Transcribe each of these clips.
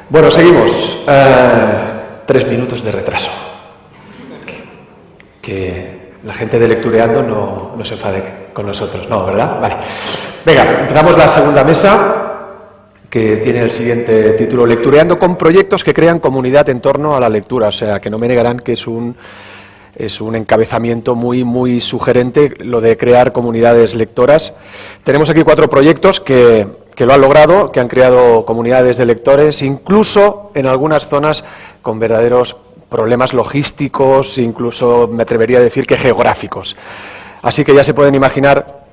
Bueno, seguimos. 3 minutos de retraso. Que la gente de Lectureando no se enfade con nosotros, ¿no? ¿Verdad? Vale. Venga, empezamos la segunda mesa, que tiene el siguiente título: Lectureando con proyectos que crean comunidad en torno a la lectura. O sea, que no me negarán que es un encabezamiento muy sugerente, lo de crear comunidades lectoras. Tenemos aquí 4 proyectos que lo han logrado, que han creado comunidades de lectores, incluso en algunas zonas con verdaderos problemas logísticos, incluso me atrevería a decir que geográficos. Así que ya se pueden imaginar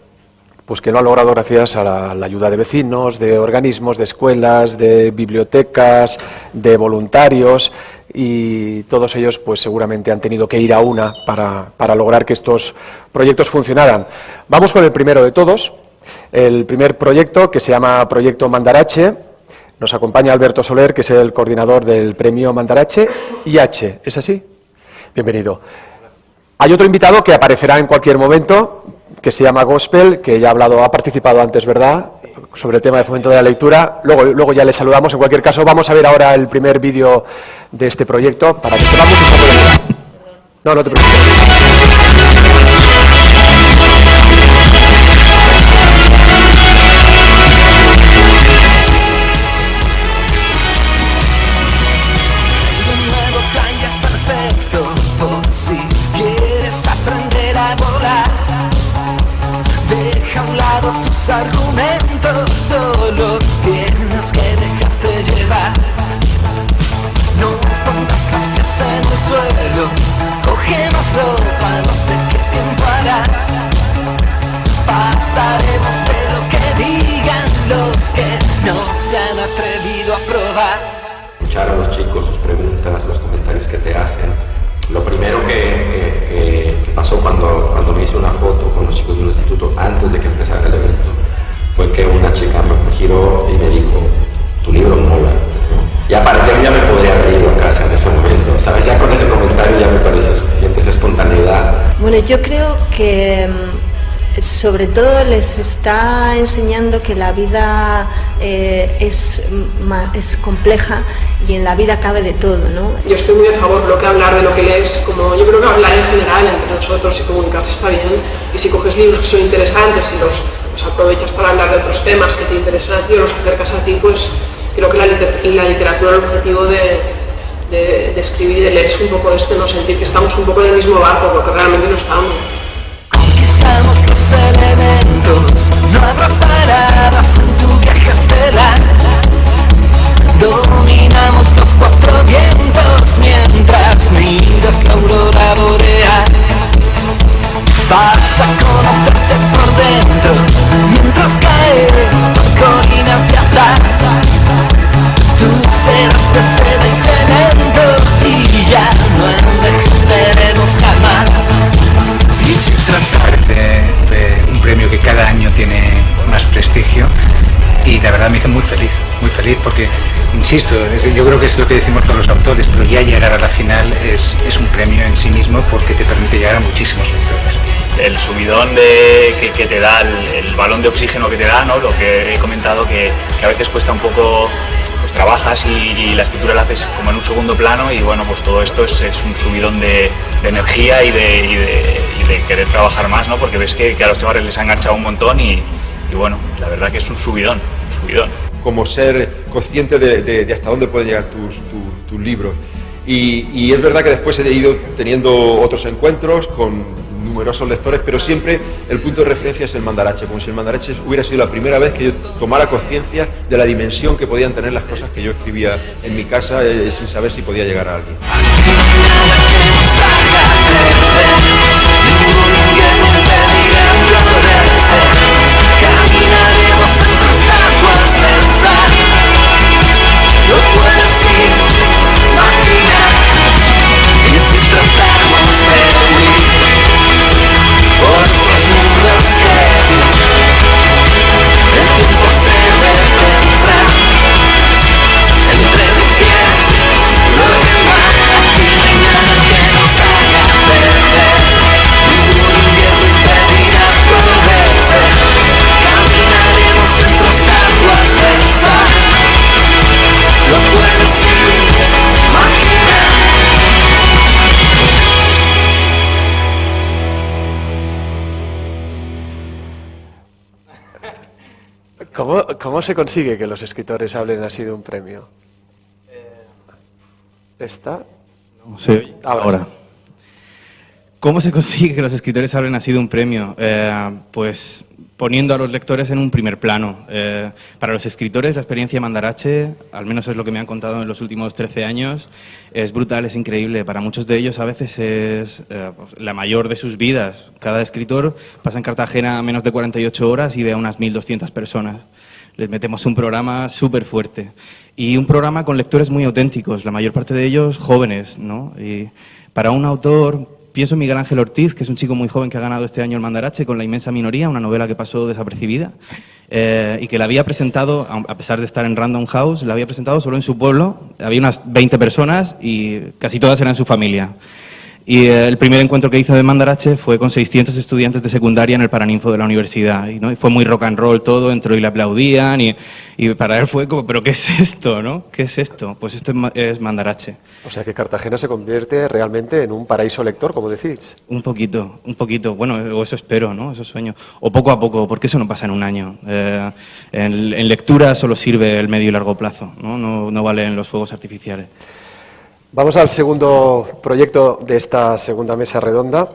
pues que lo han logrado gracias a la ayuda de vecinos, de organismos, de escuelas, de bibliotecas, de voluntarios, y todos ellos pues seguramente han tenido que ir a una para lograr que estos proyectos funcionaran. Vamos con el primero de todos, el primer proyecto, que se llama Proyecto Mandarache. Nos acompaña Alberto Soler, que es el coordinador del premio Mandarache IH. ¿Es así? Bienvenido. Hay otro invitado que aparecerá en cualquier momento, que se llama Gospel, que ya ha participado antes, ¿verdad?, sobre el tema de fomento de la lectura. Luego ya le saludamos. En cualquier caso, vamos a ver ahora el primer vídeo de este proyecto para que sepamos un poco de... No te preocupes. Si quieres aprender a volar, deja a un lado tus argumentos, solo tienes que dejarte llevar. No pongas los pies en el suelo, coge más ropa, no sé qué tiempo hará. Pasaremos de lo que digan los que no se han atrevido a probar. Escuchar a los chicos, sus preguntas, los comentarios que te hacen. Lo primero que pasó cuando me hice una foto con los chicos de un instituto antes de que empezara el evento fue que una chica me giró y me dijo: tu libro mola. Ya para que ya me podría haber ido a casa en ese momento, ¿sabes? Ya con ese comentario ya me parecía suficiente, esa espontaneidad. Bueno, yo creo que sobre todo les está enseñando que la vida es compleja y en la vida cabe de todo, ¿no? Yo estoy muy a favor de lo que hablar de lo que lees, como yo creo que hablar en general entre nosotros y comunicarse está bien, y si coges libros que son interesantes y los aprovechas para hablar de otros temas que te interesan a ti o los acercas a ti, pues creo que la literatura, el objetivo de escribir y de leer es un poco no sentir que estamos un poco en el mismo barco, porque realmente no estamos. Conquistamos los elementos, no habrá paradas en tu viaje estelar. Dominamos los 4 vientos mientras miras la aurora boreal. Vas a conocerte por dentro mientras caemos por colinas de azar. Tú serás de seda y cemento y ya no envejeceremos jamás. De un premio que cada año tiene más prestigio, y la verdad me hizo muy feliz porque, insisto, yo creo que es lo que decimos todos los autores, pero ya llegar a la final es un premio en sí mismo porque te permite llegar a muchísimos lectores. El subidón que te da, el balón de oxígeno que te da, ¿no? Lo que he comentado, que a veces cuesta un poco, pues trabajas y la escritura la haces como en un segundo plano, y bueno, pues todo esto es un subidón de energía y de querer trabajar más, ¿no? Porque ves que a los chavales les ha enganchado un montón y bueno, la verdad que es un subidón. Como ser consciente de hasta dónde pueden llegar tus libros. Y es verdad que después he ido teniendo otros encuentros con numerosos lectores, pero siempre el punto de referencia es el Mandarache, como si el Mandarache hubiera sido la primera vez que yo tomara conciencia de la dimensión que podían tener las cosas que yo escribía en mi casa sin saber si podía llegar a alguien. Caminaremos entre estatuas del sal. Lo puedes imaginar. Y si tratamos de huir por los mundos que vi, el tiempo se detendrá entre el cielo y el mar. Aquí no hay nada. ¿Cómo se consigue que los escritores hablen así de un premio? ¿Está? Sí, ahora. Sí. ¿Cómo se consigue que los escritores hablen así de un premio? Pues poniendo a los lectores en un primer plano. Para los escritores la experiencia de Mandarache, al menos es lo que me han contado en los últimos 13 años, es brutal, es increíble. Para muchos de ellos a veces es la mayor de sus vidas. Cada escritor pasa en Cartagena menos de 48 horas y ve a unas 1.200 personas. Les metemos un programa súper fuerte y un programa con lectores muy auténticos, la mayor parte de ellos jóvenes, ¿no? Y para un autor, pienso en Miguel Ángel Ortiz, que es un chico muy joven que ha ganado este año el Mandarache con La inmensa minoría, una novela que pasó desapercibida y que la había presentado, a pesar de estar en Random House, la había presentado solo en su pueblo. Había unas 20 personas y casi todas eran su familia. Y el primer encuentro que hizo de Mandarache fue con 600 estudiantes de secundaria en el Paraninfo de la universidad. Y, ¿no? Y fue muy rock and roll todo, entró y le aplaudían. Y para él fue como, ¿pero qué es esto? ¿No? ¿Qué es esto? Pues esto es Mandarache. O sea que Cartagena se convierte realmente en un paraíso lector, como decís. Un poquito. Bueno, o eso espero, ¿no? Eso sueño. O poco a poco, porque eso no pasa en un año. En lectura solo sirve el medio y largo plazo, ¿no? No valen los fuegos artificiales. Vamos al segundo proyecto de esta segunda mesa redonda.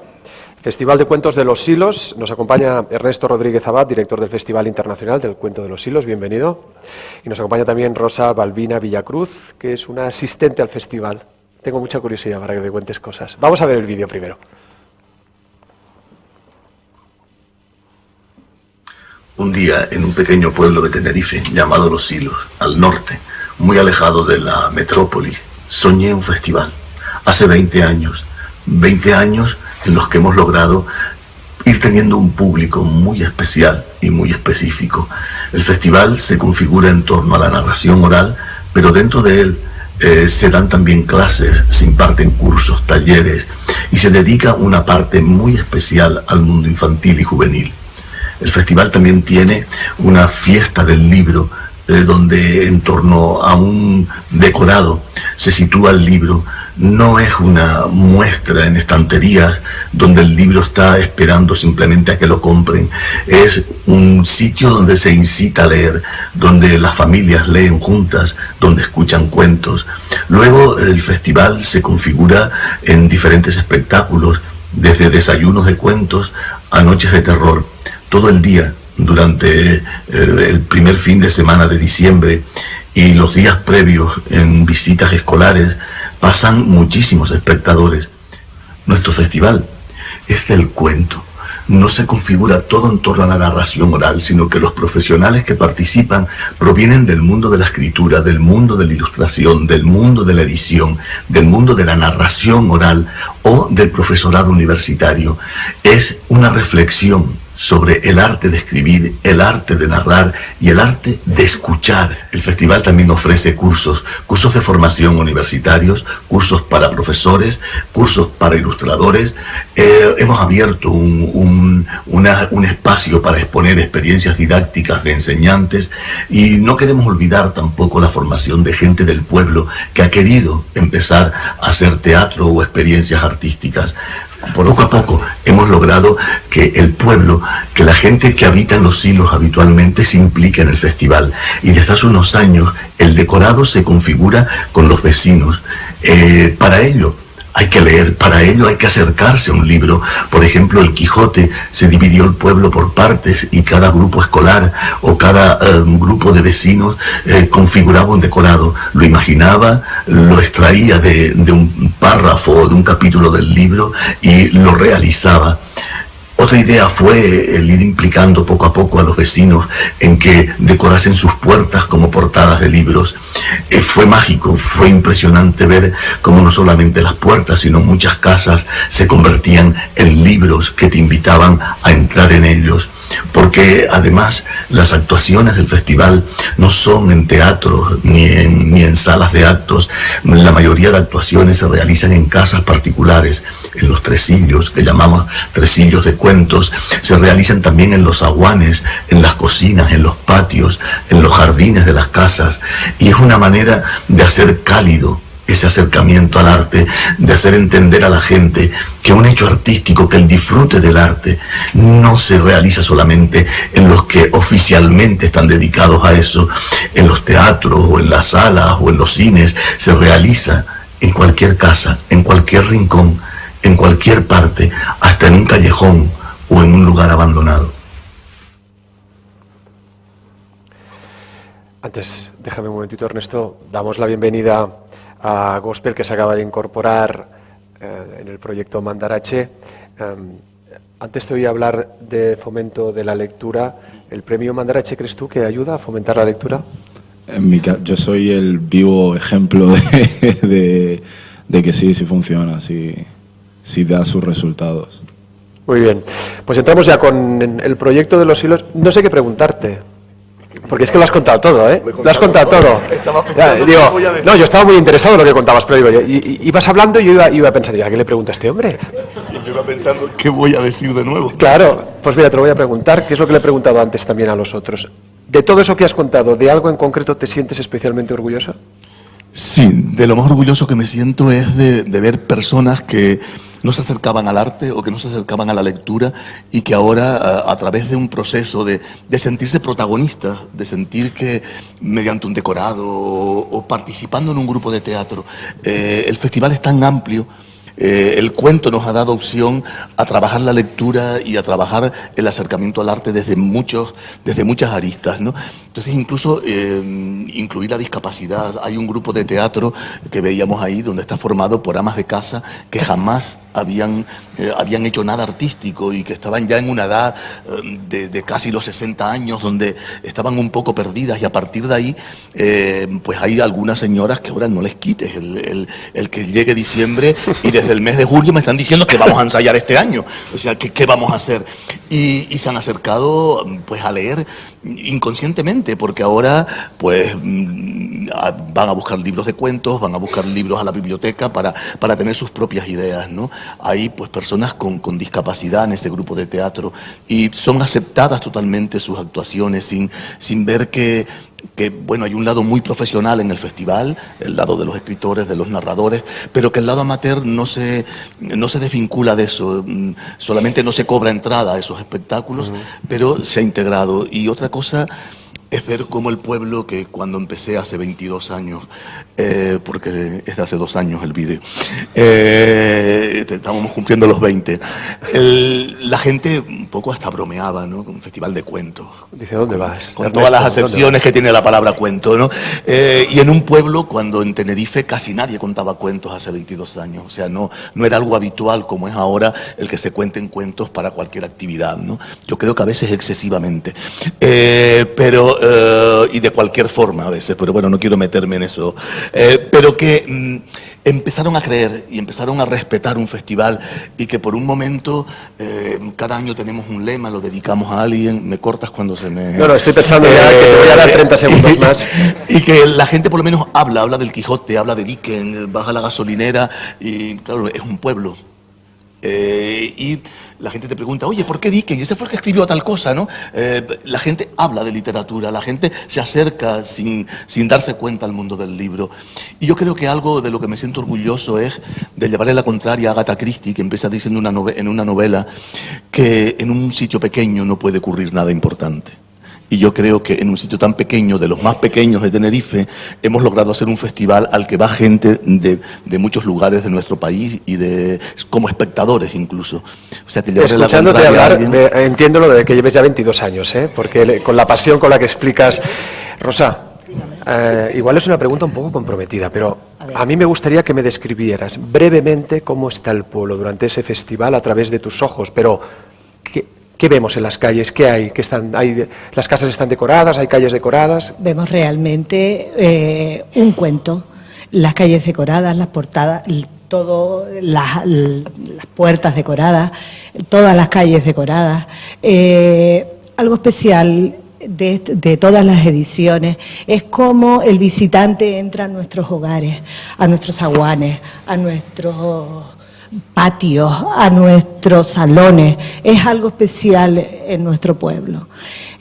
Festival de Cuentos de los Silos. Nos acompaña Ernesto Rodríguez Abad, director del Festival Internacional del Cuento de los Silos. Bienvenido. Y nos acompaña también Rosa Balbina Villacruz, que es una asistente al festival. Tengo mucha curiosidad para que me cuentes cosas. Vamos a ver el vídeo primero. Un día, en un pequeño pueblo de Tenerife llamado Los Silos, al norte, muy alejado de la metrópoli, soñé un festival. Hace 20 años en los que hemos logrado ir teniendo un público muy especial y muy específico. El festival se configura en torno a la narración oral, pero dentro de él se dan también clases, se imparten cursos, talleres y se dedica una parte muy especial al mundo infantil y juvenil. El festival también tiene una fiesta del libro, donde en torno a un decorado se sitúa el libro. No es una muestra en estanterías donde el libro está esperando simplemente a que lo compren. Es un sitio donde se incita a leer, donde las familias leen juntas, donde escuchan cuentos. Luego el festival se configura en diferentes espectáculos, desde desayunos de cuentos a noches de terror, todo el día. Durante el primer fin de semana de diciembre y los días previos en visitas escolares pasan muchísimos espectadores. Nuestro festival es del cuento. No se configura todo en torno a la narración oral, sino que los profesionales que participan provienen del mundo de la escritura, del mundo de la ilustración, del mundo de la edición, del mundo de la narración oral o del profesorado universitario. Es una reflexión sobre el arte de escribir, el arte de narrar y el arte de escuchar. El festival también ofrece cursos de formación universitarios, cursos para profesores, cursos para ilustradores. Hemos abierto un espacio para exponer experiencias didácticas de enseñantes y no queremos olvidar tampoco la formación de gente del pueblo que ha querido empezar a hacer teatro o experiencias artísticas. Poco a poco hemos logrado que el pueblo, que la gente que habita en Los Silos habitualmente se implique en el festival. Y desde hace unos años el decorado se configura con los vecinos. Para ello hay que leer, para ello hay que acercarse a un libro. Por ejemplo, El Quijote se dividió el pueblo por partes y cada grupo escolar o cada grupo de vecinos configuraba un decorado. Lo imaginaba, lo extraía de un párrafo o de un capítulo del libro y lo realizaba. Otra idea fue el ir implicando poco a poco a los vecinos en que decorasen sus puertas como portadas de libros. Fue mágico, fue impresionante ver cómo no solamente las puertas, sino muchas casas se convertían en libros que te invitaban a entrar en ellos. Porque además las actuaciones del festival no son en teatros ni en salas de actos. La mayoría de actuaciones se realizan en casas particulares, en los tresillos, que llamamos tresillos de cuentos. Se realizan también en los zaguanes, en las cocinas, en los patios, en los jardines de las casas. Y es una manera de hacer cálido ese acercamiento al arte, de hacer entender a la gente que un hecho artístico, que el disfrute del arte no se realiza solamente en los que oficialmente están dedicados a eso, en los teatros o en las salas o en los cines, se realiza en cualquier casa, en cualquier rincón, en cualquier parte, hasta en un callejón o en un lugar abandonado. Antes, déjame un momentito, Ernesto, damos la bienvenida a Gospel, que se acaba de incorporar en el proyecto Mandarache. Antes te oí hablar de fomento de la lectura. ¿El premio Mandarache crees tú que ayuda a fomentar la lectura? Yo soy el vivo ejemplo de que sí funciona, sí da sus resultados. Muy bien, pues entramos ya con el proyecto de los hilos. No sé qué preguntarte, porque es que lo has contado todo, ¿eh? Lo has contado todo. No, yo estaba muy interesado en lo que contabas, pero digo, ibas hablando y yo iba pensando, ¿a qué le pregunta a este hombre? Y yo iba pensando, ¿qué voy a decir de nuevo? Claro, pues mira, te lo voy a preguntar, ¿qué es lo que le he preguntado antes también a los otros? De todo eso que has contado, ¿de algo en concreto te sientes especialmente orgulloso? Sí, de lo más orgulloso que me siento es de ver personas que no se acercaban al arte o que no se acercaban a la lectura y que ahora, a través de un proceso de sentirse protagonistas, de sentir que mediante un decorado o participando en un grupo de teatro, el festival es tan amplio. El cuento nos ha dado opción a trabajar la lectura y a trabajar el acercamiento al arte desde muchas aristas, ¿no? Entonces, incluso incluir la discapacidad. Hay un grupo de teatro que veíamos ahí donde está formado por amas de casa que jamás habían hecho nada artístico y que estaban ya en una edad de casi los 60 años, donde estaban un poco perdidas, y a partir de ahí pues hay algunas señoras que ahora no les quites el que llegue diciembre y desde el mes de julio me están diciendo que vamos a ensayar este año, o sea, ¿qué vamos a hacer? Y se han acercado pues a leer inconscientemente, porque ahora pues van a buscar libros de cuentos, van a buscar libros a la biblioteca para tener sus propias ideas, ¿no? Hay pues personas con discapacidad en ese grupo de teatro y son aceptadas totalmente sus actuaciones sin ver que bueno, hay un lado muy profesional en el festival, el lado de los escritores, de los narradores, pero que el lado amateur no se desvincula de eso, solamente no se cobra entrada a esos espectáculos, pero se ha integrado. Y otra cosa es ver cómo el pueblo, que cuando empecé hace 22 años, porque es de hace 2 años el vídeo, estábamos cumpliendo los 20, la gente un poco hasta bromeaba, ¿no? Con un festival de cuentos. Dice, ¿dónde vas? Con todas las acepciones que tiene la palabra cuento, ¿no? Y en un pueblo, cuando en Tenerife casi nadie contaba cuentos hace 22 años, o sea, no era algo habitual como es ahora el que se cuenten cuentos para cualquier actividad, ¿no? Yo creo que a veces excesivamente, pero y de cualquier forma a veces, pero bueno, no quiero meterme en eso, pero que empezaron a creer y empezaron a respetar un festival y que por un momento, cada año tenemos un lema, lo dedicamos a alguien. Me cortas cuando se me... No, estoy pensando ya que te voy a dar 30 segundos más. Y que la gente por lo menos habla del Quijote, habla de Dickens, baja la gasolinera y claro, es un pueblo. Y la gente te pregunta, oye, ¿por qué Dickens? Y ese fue el que escribió tal cosa, ¿no? La gente habla de literatura, la gente se acerca sin darse cuenta al mundo del libro. Y yo creo que algo de lo que me siento orgulloso es de llevarle la contraria a Agatha Christie, que empieza diciendo en una novela que en un sitio pequeño no puede ocurrir nada importante. Y yo creo que en un sitio tan pequeño, de los más pequeños de Tenerife, hemos logrado hacer un festival al que va gente de muchos lugares de nuestro país y como espectadores incluso. O sea, que escuchándote hablar, entiendo lo de que lleves ya 22 años, porque con la pasión con la que explicas... Rosa, igual es una pregunta un poco comprometida, pero a mí me gustaría que me describieras brevemente cómo está el pueblo durante ese festival a través de tus ojos, pero... ¿Qué vemos en las calles? ¿Qué hay? ¿Las casas están decoradas? ¿Hay calles decoradas? Vemos realmente un cuento. Las calles decoradas, las portadas, las puertas decoradas, todas las calles decoradas. Algo especial de todas las ediciones es cómo el visitante entra a nuestros hogares, a nuestros zaguanes, a nuestros patios, a nuestros salones. Es algo especial en nuestro pueblo.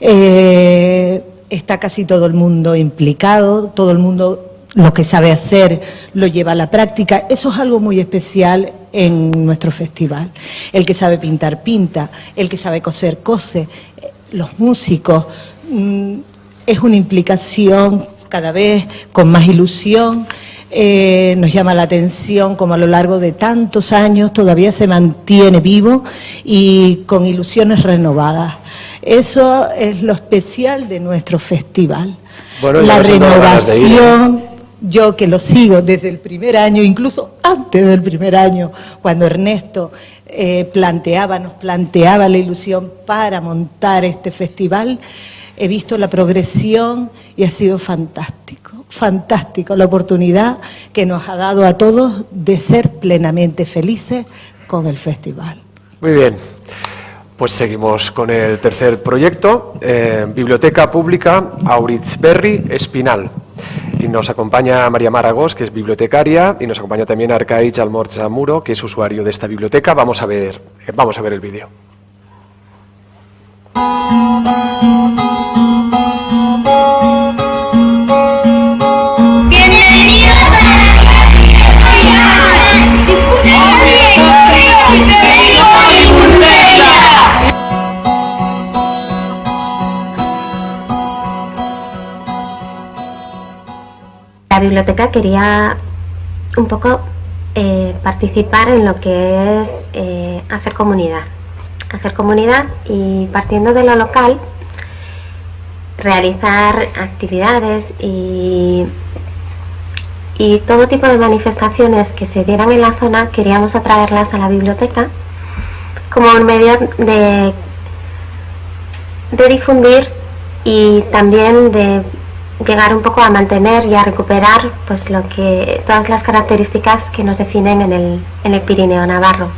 Está casi todo el mundo implicado, todo el mundo lo que sabe hacer lo lleva a la práctica. Eso es algo muy especial en nuestro festival. El que sabe pintar, pinta, el que sabe coser, cose. Los músicos, es una implicación cada vez con más ilusión. Nos llama la atención como a lo largo de tantos años todavía se mantiene vivo y con ilusiones renovadas. Eso es lo especial de nuestro festival. Bueno, la renovación, yo que lo sigo desde el primer año, incluso antes del primer año, cuando Ernesto nos planteaba la ilusión para montar este festival, he visto la progresión y ha sido fantástico, fantástico la oportunidad que nos ha dado a todos de ser plenamente felices con el festival. Muy bien. Pues seguimos con el tercer proyecto, Biblioteca Pública Auritzberri Espinal. Y nos acompaña María Maragos, que es bibliotecaria, y nos acompaña también Arkaich Almorza Muro, que es usuario de esta biblioteca. Vamos a ver el vídeo. La biblioteca quería un poco participar en lo que es hacer comunidad y partiendo de lo local realizar actividades y todo tipo de manifestaciones que se dieran en la zona. Queríamos atraerlas a la biblioteca como un medio de difundir y también de llegar un poco a mantener y a recuperar pues todas las características que nos definen en el Pirineo navarro.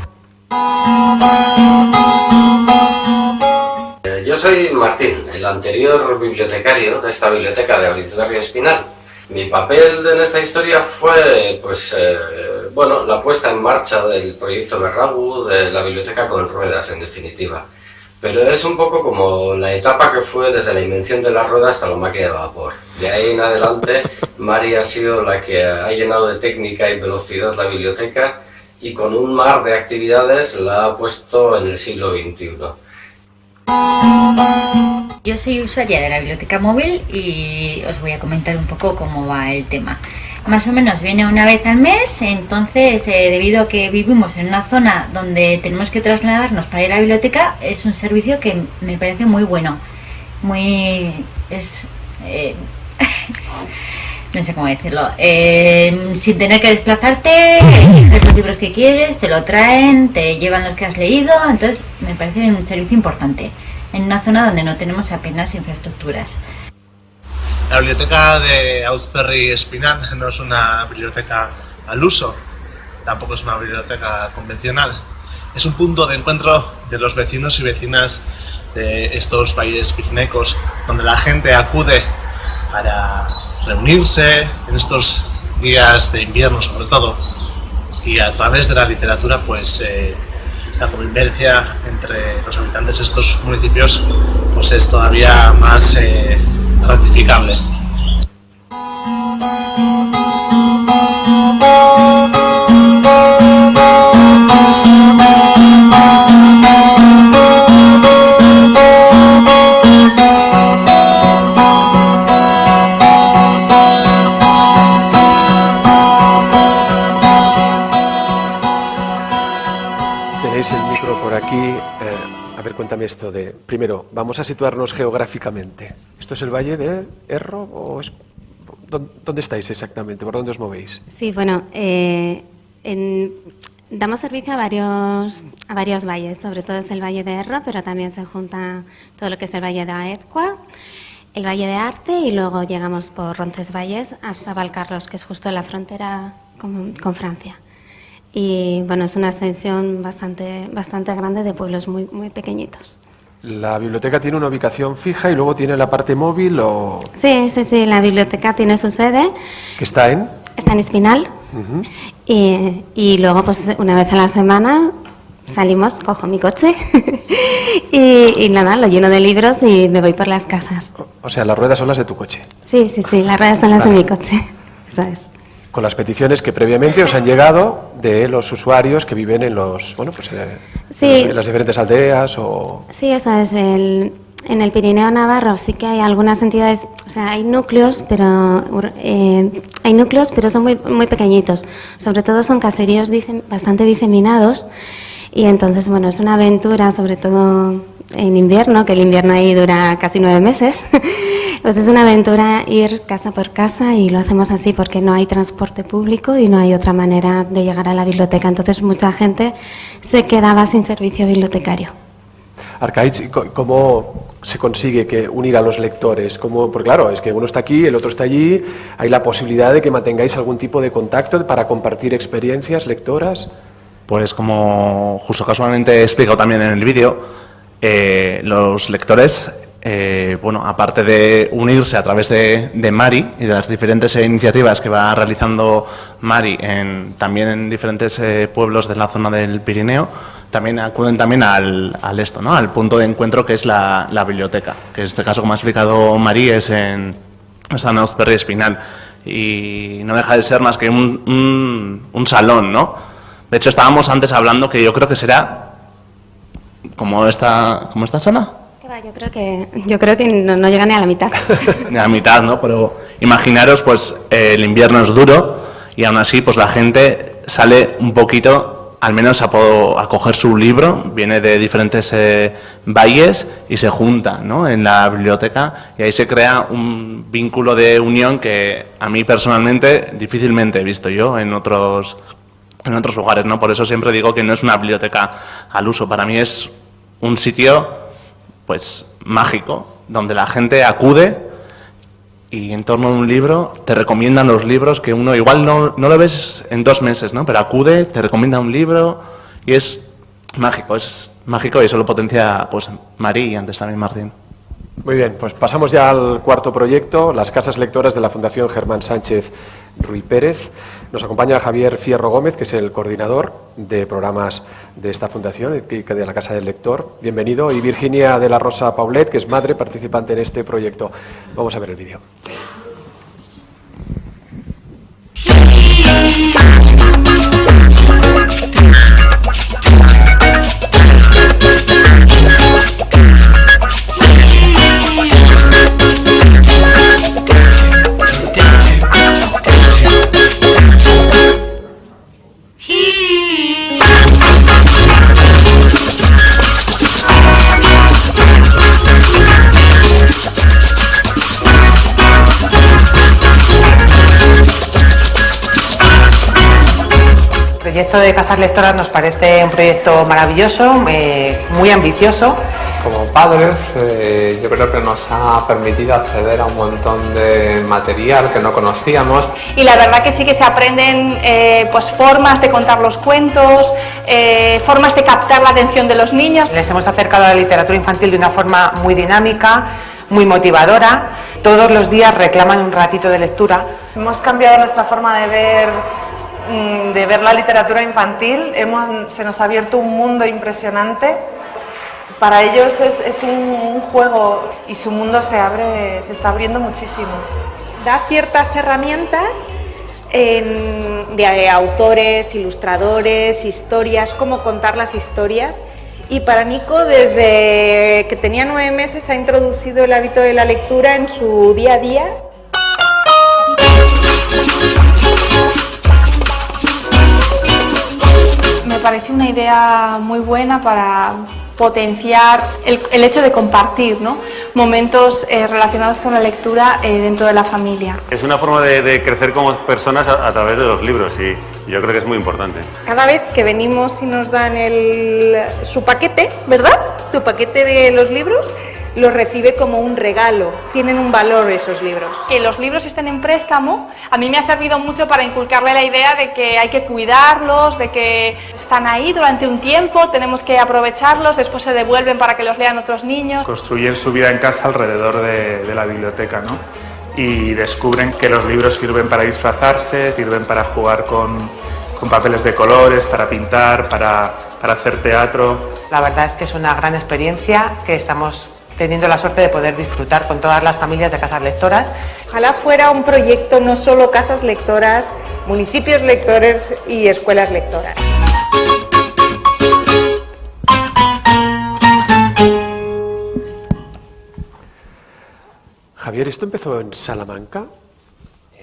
Yo soy Martín, el anterior bibliotecario de esta biblioteca de Auritzberri Espinal. Mi papel en esta historia fue la puesta en marcha del proyecto Berragu, de la biblioteca con ruedas en definitiva. Pero es un poco como la etapa que fue desde la invención de la rueda hasta la máquina de vapor. De ahí en adelante, Mari ha sido la que ha llenado de técnica y velocidad la biblioteca y con un mar de actividades la ha puesto en el siglo XXI. Yo soy usuaria de la biblioteca móvil y os voy a comentar un poco cómo va el tema. Más o menos viene una vez al mes, entonces debido a que vivimos en una zona donde tenemos que trasladarnos para ir a la biblioteca, es un servicio que me parece muy bueno, no sé cómo decirlo, sin tener que desplazarte, eliges los libros que quieres, te lo traen, te llevan los que has leído, entonces me parece un servicio importante en una zona donde no tenemos apenas infraestructuras. La biblioteca de Auritzberri Espinal no es una biblioteca al uso, tampoco es una biblioteca convencional. Es un punto de encuentro de los vecinos y vecinas de estos valles pirinecos, donde la gente acude para reunirse en estos días de invierno sobre todo, y a través de la literatura pues la convivencia entre los habitantes de estos municipios pues es todavía más gratificable. Tenéis el micro por aquí. A ver, cuéntame esto de... Primero, vamos a situarnos geográficamente. ¿Esto es el Valle de Erro o es... ¿Dónde estáis exactamente? ¿Por dónde os movéis? Sí, bueno, damos servicio a varios valles, sobre todo es el Valle de Erro, pero también se junta todo lo que es el Valle de Aezcua, el Valle de Arte y luego llegamos por Roncesvalles hasta Valcarlos, que es justo en la frontera con Francia. Y bueno, es una extensión bastante grande de pueblos muy, muy pequeñitos. ¿La biblioteca tiene una ubicación fija y luego tiene la parte móvil o...? Sí, la biblioteca tiene su sede. ¿Que está en? Está en Espinal. Y luego, pues una vez a la semana salimos, cojo mi coche y nada, lo lleno de libros y me voy por las casas. O sea, las ruedas son las de tu coche. Sí, las ruedas son las de mi coche. Eso es. Con las peticiones que previamente os han llegado de los usuarios que viven en los, bueno, pues Sí. en las diferentes aldeas o... Sí, eso es. En el Pirineo Navarro sí que hay algunas entidades, o sea, hay núcleos, pero son muy, muy pequeñitos. Sobre todo son caseríos bastante diseminados y entonces, bueno, es una aventura, sobre todo en invierno, que el invierno ahí dura casi 9 meses. Pues es una aventura ir casa por casa y lo hacemos así porque no hay transporte público y no hay otra manera de llegar a la biblioteca. Entonces mucha gente se quedaba sin servicio bibliotecario. Arkaitz, ¿cómo se consigue unir a los lectores? Porque claro, es que uno está aquí, el otro está allí, ¿hay la posibilidad de que mantengáis algún tipo de contacto para compartir experiencias lectoras? Pues como justo casualmente he explicado también en el vídeo, los lectores, bueno, aparte de unirse a través de Mari y de las diferentes iniciativas que va realizando Mari también en diferentes pueblos de la zona del Pirineo, también acuden también al punto de encuentro que es la biblioteca, que en este caso, como ha explicado Mari, está en Auzperri Espinal y no deja de ser más que un salón, ¿no? De hecho, estábamos antes hablando que yo creo que será como esta zona. Yo creo que no llega ni a la mitad. Ni a la mitad, ¿no? Pero imaginaros, pues el invierno es duro y aún así, pues la gente sale un poquito, al menos a coger su libro, viene de diferentes valles y se junta, ¿no?, en la biblioteca y ahí se crea un vínculo de unión que a mí personalmente difícilmente he visto yo en otros lugares, ¿no? Por eso siempre digo que no es una biblioteca al uso. Para mí es un sitio, pues, mágico, donde la gente acude y en torno a un libro te recomiendan los libros que uno igual no lo ves en 2 meses, ¿no? Pero acude, te recomienda un libro y es mágico y eso lo potencia, pues, Mari y antes también Martín. Muy bien, pues pasamos ya al cuarto proyecto, las casas lectoras de la Fundación Germán Sánchez Ruy Pérez. Nos acompaña Javier Fierro Gómez, que es el coordinador de programas de esta fundación, de la Casa del Lector. Bienvenido. Y Virginia de la Rosa Paulet, que es madre participante en este proyecto. Vamos a ver el vídeo. El proyecto de Casas Lectoras nos parece un proyecto maravilloso, muy ambicioso. Como padres, yo creo que nos ha permitido acceder a un montón de material que no conocíamos. Y la verdad que sí que se aprenden pues formas de contar los cuentos, formas de captar la atención de los niños. Les hemos acercado a la literatura infantil de una forma muy dinámica, muy motivadora. Todos los días reclaman un ratito de lectura. Hemos cambiado nuestra forma de ver la literatura infantil, se nos ha abierto un mundo impresionante. Para ellos es un juego y su mundo se está abriendo muchísimo. Da ciertas herramientas de autores, ilustradores, historias, cómo contar las historias. Y para Nico, desde que tenía 9 meses, ha introducido el hábito de la lectura en su día a día. Me parece una idea muy buena para potenciar el hecho de compartir, ¿no?, momentos relacionados con la lectura dentro de la familia. Es una forma de crecer como personas a través de los libros y yo creo que es muy importante. Cada vez que venimos y nos dan su paquete, ¿verdad?, tu paquete de los libros, los recibe como un regalo, tienen un valor esos libros. Que los libros estén en préstamo, a mí me ha servido mucho para inculcarle la idea de que hay que cuidarlos, de que están ahí durante un tiempo, tenemos que aprovecharlos, después se devuelven para que los lean otros niños. Construyen su vida en casa alrededor de la biblioteca, ¿no? Y descubren que los libros sirven para disfrazarse, sirven para jugar con papeles de colores, para pintar, para hacer teatro. La verdad es que es una gran experiencia que estamos teniendo la suerte de poder disfrutar con todas las familias de casas lectoras. Ojalá fuera un proyecto no solo casas lectoras, municipios lectores y escuelas lectoras. Javier, ¿esto empezó en Salamanca?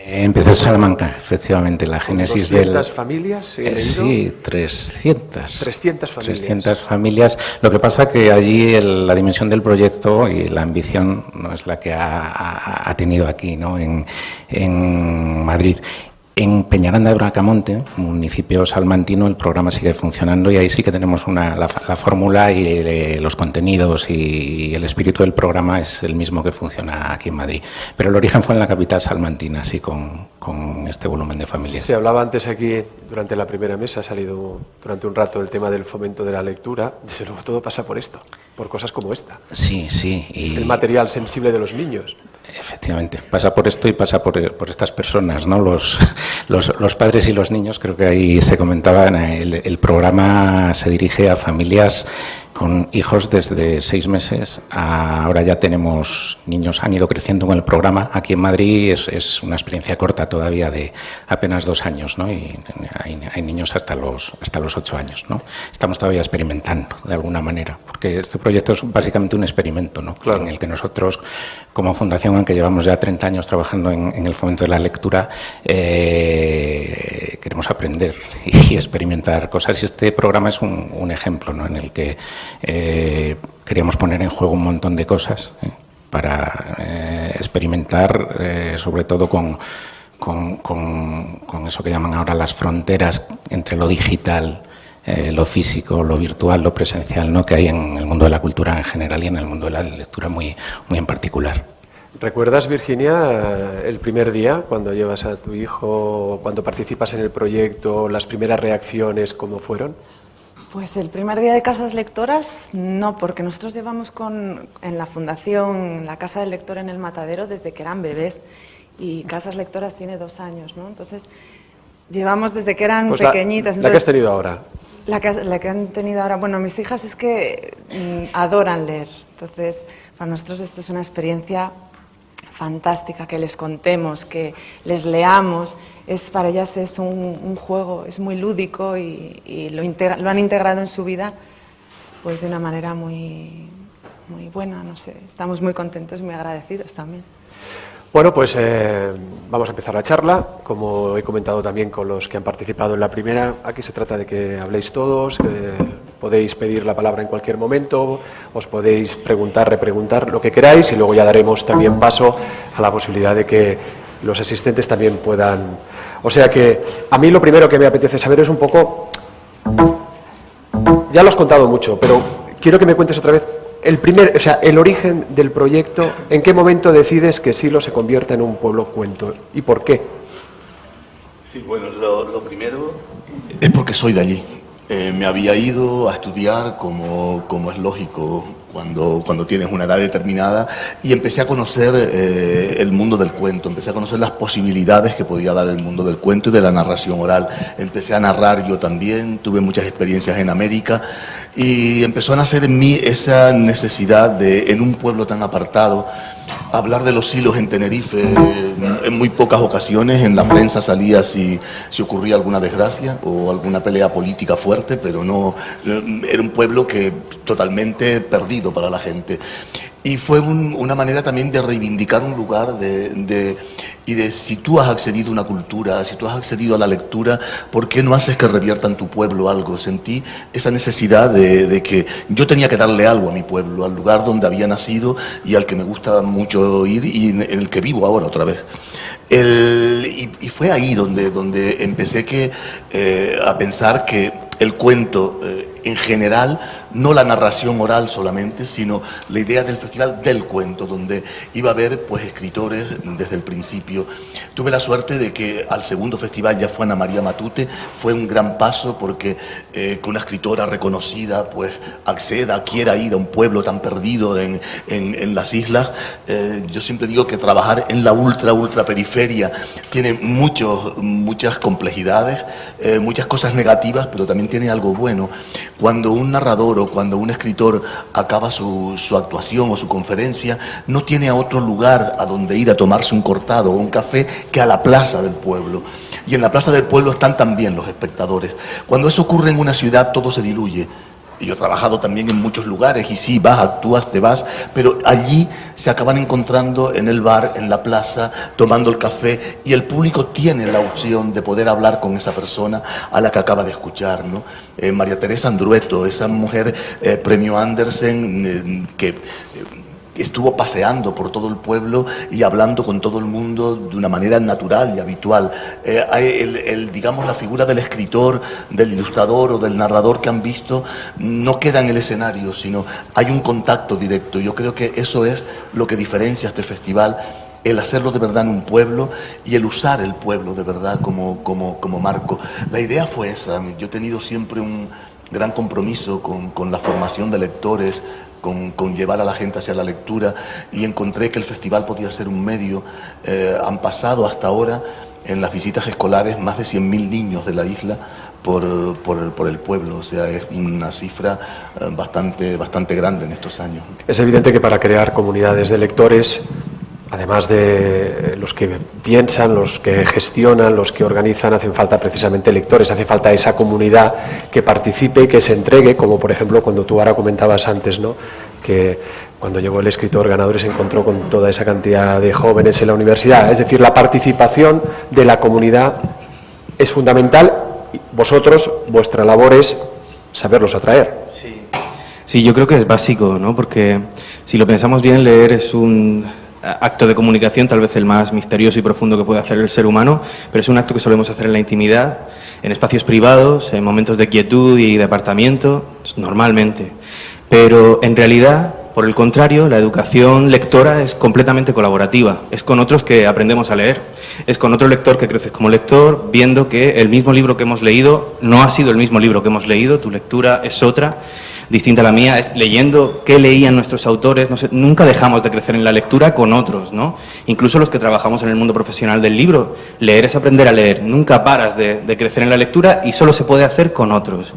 Empezó en Salamanca, efectivamente, la génesis del... ¿200 familias? Sí, 300. 300 familias. 300 familias. Lo que pasa que allí la dimensión del proyecto y la ambición no es la que ha tenido aquí, ¿no? En Madrid. En Peñaranda de Bracamonte, municipio salmantino, el programa sigue funcionando y ahí sí que tenemos la fórmula y los contenidos y el espíritu del programa es el mismo que funciona aquí en Madrid. Pero el origen fue en la capital salmantina, así con este volumen de familias. Se hablaba antes aquí, durante la primera mesa, ha salido durante un rato el tema del fomento de la lectura. Desde luego todo pasa por esto, por cosas como esta. Sí, sí. Es el material sensible de los niños. Efectivamente, pasa por esto y pasa por estas personas, ¿no? Los padres y los niños, creo que ahí se comentaba, el programa se dirige a familias con hijos desde 6 meses, ahora ya tenemos niños, han ido creciendo con el programa. Aquí en Madrid es una experiencia corta todavía de apenas 2 años, ¿no? Y hay niños hasta los 8 años, ¿no? Estamos todavía experimentando de alguna manera, porque este proyecto es básicamente un experimento, ¿no? Claro. En el que nosotros, como fundación, aunque llevamos ya 30 años trabajando en el fomento de la lectura, queremos aprender y experimentar cosas, y este programa es un ejemplo, ¿no? En el que queríamos poner en juego un montón de cosas para experimentar, sobre todo con eso que llaman ahora las fronteras entre lo digital, lo físico, lo virtual, lo presencial, ¿no? Que hay en el mundo de la cultura en general y en el mundo de la lectura muy en particular. ¿Recuerdas, Virginia, el primer día cuando llevas a tu hijo, cuando participas en el proyecto, las primeras reacciones, cómo fueron? Pues el primer día de Casas Lectoras, no, porque nosotros llevamos en la fundación la Casa del Lector en el Matadero desde que eran bebés y Casas Lectoras tiene 2 años, ¿no? Entonces, llevamos desde que eran pequeñitas. La que has tenido ahora. La que han tenido ahora. Bueno, mis hijas es que adoran leer, entonces para nosotros esto es una experiencia fantástica, que les contemos, que les leamos, para ellas es un juego, es muy lúdico y lo han integrado en su vida pues de una manera muy buena, no sé, estamos muy contentos y muy agradecidos también. Bueno, pues vamos a empezar la charla. Como he comentado también con los que han participado en la primera, aquí se trata de que habléis todos, podéis pedir la palabra en cualquier momento, os podéis preguntar, repreguntar, lo que queráis, y luego ya daremos también paso a la posibilidad de que los asistentes también puedan... O sea que a mí lo primero que me apetece saber es un poco... Ya lo has contado mucho, pero quiero que me cuentes otra vez el origen del proyecto. ¿En qué momento decides que Silo se convierta en un pueblo cuento y por qué? Sí, bueno, lo primero es porque soy de allí. Me había ido a estudiar, como es lógico, cuando tienes una edad determinada, y empecé a conocer el mundo del cuento, empecé a conocer las posibilidades que podía dar el mundo del cuento y de la narración oral. Empecé a narrar yo también, tuve muchas experiencias en América, y empezó a nacer en mí esa necesidad de, en un pueblo tan apartado, hablar de los silos en Tenerife. En muy pocas ocasiones en la prensa salía si ocurría alguna desgracia o alguna pelea política fuerte, pero no, era un pueblo que totalmente perdido para la gente. Y fue una manera también de reivindicar un lugar y de si tú has accedido a una cultura, si tú has accedido a la lectura, ¿por qué no haces que revierta en tu pueblo algo? Sentí esa necesidad de que yo tenía que darle algo a mi pueblo, al lugar donde había nacido y al que me gusta mucho ir y en el que vivo ahora otra vez. Y fue ahí donde empecé a pensar que el cuento en general, no la narración oral solamente, sino la idea del Festival del Cuento, donde iba a haber pues escritores desde el principio. Tuve la suerte de que al segundo festival ya fue Ana María Matute, fue un gran paso porque que una escritora reconocida pues quiera ir a un pueblo tan perdido en las islas. Yo siempre digo que trabajar en la ultra periferia tiene muchas complejidades, muchas cosas negativas, pero también tiene algo bueno, Cuando un narrador o cuando un escritor acaba su actuación o su conferencia, no tiene a otro lugar a donde ir a tomarse un cortado o un café que a la plaza del pueblo. Y en la plaza del pueblo están también los espectadores. Cuando eso ocurre en una ciudad, todo se diluye. Y yo he trabajado también en muchos lugares y sí, vas, actúas, te vas, pero allí se acaban encontrando en el bar, en la plaza, tomando el café, y el público tiene la opción de poder hablar con esa persona a la que acaba de escuchar, ¿no? María Teresa Andrueto, esa mujer premio Andersen que estuvo paseando por todo el pueblo y hablando con todo el mundo de una manera natural y habitual. Digamos, la figura del escritor, del ilustrador o del narrador que han visto no queda en el escenario, sino hay un contacto directo. Yo creo que eso es lo que diferencia este festival, el hacerlo de verdad en un pueblo y el usar el pueblo de verdad como marco. La idea fue esa. Yo he tenido siempre un gran compromiso con la formación de lectores, con llevar a la gente hacia la lectura, y encontré que el festival podía ser un medio. Han pasado hasta ahora en las visitas escolares más de 100.000 niños de la isla por el pueblo, o sea, es una cifra bastante grande en estos años. Es evidente que para crear comunidades de lectores, además de los que piensan, los que gestionan, los que organizan, hacen falta precisamente lectores, hace falta esa comunidad que participe y que se entregue, como por ejemplo cuando tú ahora comentabas antes, ¿no?, que cuando llegó el escritor ganador se encontró con toda esa cantidad de jóvenes en la universidad. Es decir, la participación de la comunidad es fundamental. Vosotros, vuestra labor es saberlos atraer. Sí, yo creo que es básico, ¿no? Porque si lo pensamos bien, leer es un acto de comunicación, tal vez el más misterioso y profundo que puede hacer el ser humano, pero es un acto que solemos hacer en la intimidad, en espacios privados, en momentos de quietud y de apartamiento, normalmente. Pero en realidad, por el contrario, la educación lectora es completamente colaborativa. Es con otros que aprendemos a leer. Es con otro lector que creces como lector, viendo que el mismo libro que hemos leído no ha sido el mismo libro que hemos leído, tu lectura es otra, distinta a la mía, es leyendo qué leían nuestros autores. No sé, nunca dejamos de crecer en la lectura con otros, ¿no? Incluso los que trabajamos en el mundo profesional del libro, leer es aprender a leer, nunca paras de crecer en la lectura y solo se puede hacer con otros.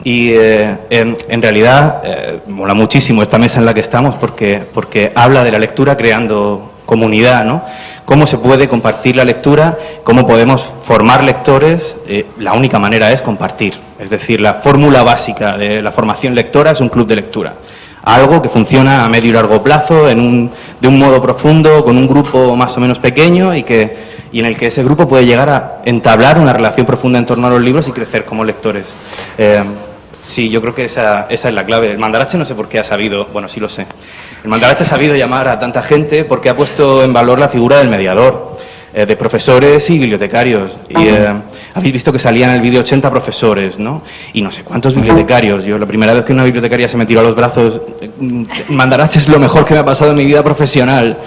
Y en realidad mola muchísimo esta mesa en la que estamos porque habla de la lectura creando comunidad, ¿no? Cómo se puede compartir la lectura, cómo podemos formar lectores. La única manera es compartir. Es decir, la fórmula básica de la formación lectora es un club de lectura. Algo que funciona a medio y largo plazo, de un modo profundo, con un grupo más o menos pequeño y en el que ese grupo puede llegar a entablar una relación profunda en torno a los libros y crecer como lectores. Sí, yo creo que esa es la clave. El Mandarache no sé por qué ha sabido, bueno, sí lo sé. El Mandarache ha sabido llamar a tanta gente porque ha puesto en valor la figura del mediador, de profesores y bibliotecarios. Y habéis visto que salían en el vídeo 80 profesores, ¿no? Y no sé cuántos bibliotecarios. Yo la primera vez que una bibliotecaria se me tiró a los brazos, Mandarache es lo mejor que me ha pasado en mi vida profesional.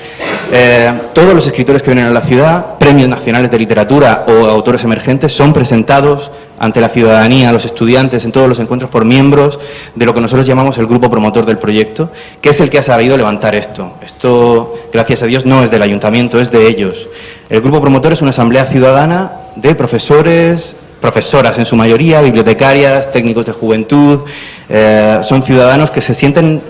Todos los escritores que vienen a la ciudad, premios nacionales de literatura o autores emergentes, son presentados ante la ciudadanía, los estudiantes, en todos los encuentros por miembros de lo que nosotros llamamos el grupo promotor del proyecto, que es el que ha sabido levantar esto. Esto, gracias a Dios, no es del ayuntamiento, es de ellos. El grupo promotor es una asamblea ciudadana de profesores, profesoras en su mayoría, bibliotecarias, técnicos de juventud. Son ciudadanos que se sienten